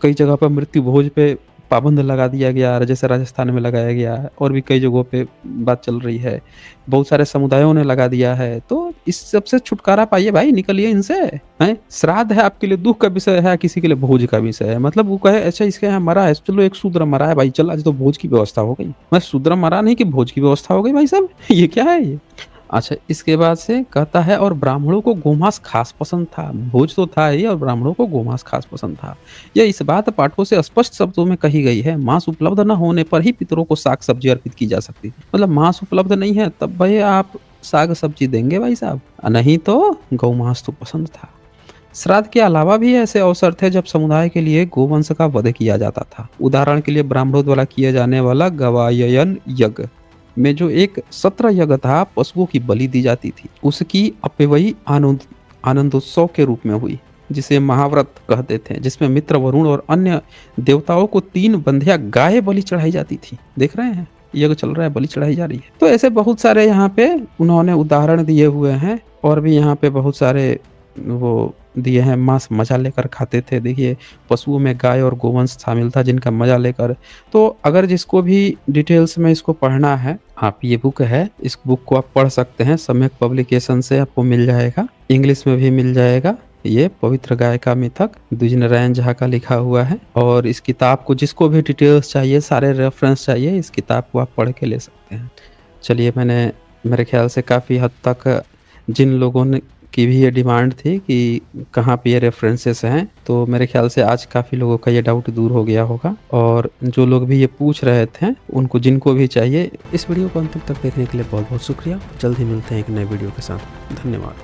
कई जगह पर मृत्यु भोज पे पाबंद लगा दिया गया, जैसे राजस्थान में लगाया गया है, और भी कई जगहों पे बात चल रही है, बहुत सारे समुदायों ने लगा दिया है। तो इस सबसे छुटकारा पाइए भाई, निकलिए इनसे। हैं, श्राद्ध है आपके लिए दुख का विषय है, किसी के लिए भोज का विषय है। मतलब वो कहे अच्छा इसके यहाँ मरा है, चलो एक शूद्र मरा है भाई, चल आज तो भोज की व्यवस्था हो गई। मैं शूद्र मरा नहीं कि भोज की व्यवस्था हो गई भाई साहब, ये क्या है ये? अच्छा, इसके बाद से कहता है और ब्राह्मणों को गोमांस खास पसंद था। भोज तो था ही और ब्राह्मणों को गोमांस खास पसंद था। यह इस बात पाठों से स्पष्ट शब्दों में कही गई है, मांस उपलब्ध न होने पर ही पितरों को साग सब्जी अर्पित की जा सकती है। मतलब मांस उपलब्ध नहीं है तब भाई आप साग सब्जी देंगे भाई साहब, नहीं तो गौमांस तो पसंद था। श्राद्ध के अलावा भी ऐसे अवसर थे जब समुदाय के लिए गोवंश का वध किया जाता था। उदाहरण के लिए ब्राह्मणों द्वारा किए जाने वाला गवायन यज्ञ में जो एक सत्र यज्ञ था, पशुओं की बलि दी जाती थी। उसकी अपव्ययी आनंदोत्सव के रूप में हुई, जिसे महाव्रत कहते थे, जिसमें मित्र, वरुण और अन्य देवताओं को 3 बंधिया गाय बलि चढ़ाई जाती थी। देख रहे हैं, यज्ञ चल रहा है, बलि चढ़ाई जा रही है। तो ऐसे बहुत सारे यहाँ पे उन्होंने उदाहरण दिए हुए हैं, और भी यहाँ पे बहुत सारे वो दिए हैं। मांस मजा लेकर खाते थे। देखिए, पशुओं में गाय और गोवंश शामिल था, जिनका मजा लेकर। तो अगर जिसको भी डिटेल्स में इसको पढ़ना है, आप ये बुक है, इस बुक को आप पढ़ सकते हैं। सम्यक पब्लिकेशन से आपको मिल जाएगा, इंग्लिश में भी मिल जाएगा। ये पवित्र गाय का मिथक, द्विजनारायण झा का लिखा हुआ है। और इस किताब को जिसको भी डिटेल्स चाहिए, सारे रेफरेंस चाहिए, इस किताब को आप पढ़ के ले सकते हैं। चलिए, मेरे ख्याल से काफ़ी हद तक जिन लोगों ने की भी ये डिमांड थी कि कहाँ पे ये रेफरेंसेस हैं, तो मेरे ख्याल से आज काफ़ी लोगों का ये डाउट दूर हो गया होगा। और जो लोग भी ये पूछ रहे थे, उनको जिनको भी चाहिए, इस वीडियो को अंतिम तक देखने के लिए बहुत बहुत शुक्रिया। जल्द ही मिलते हैं एक नए वीडियो के साथ। धन्यवाद।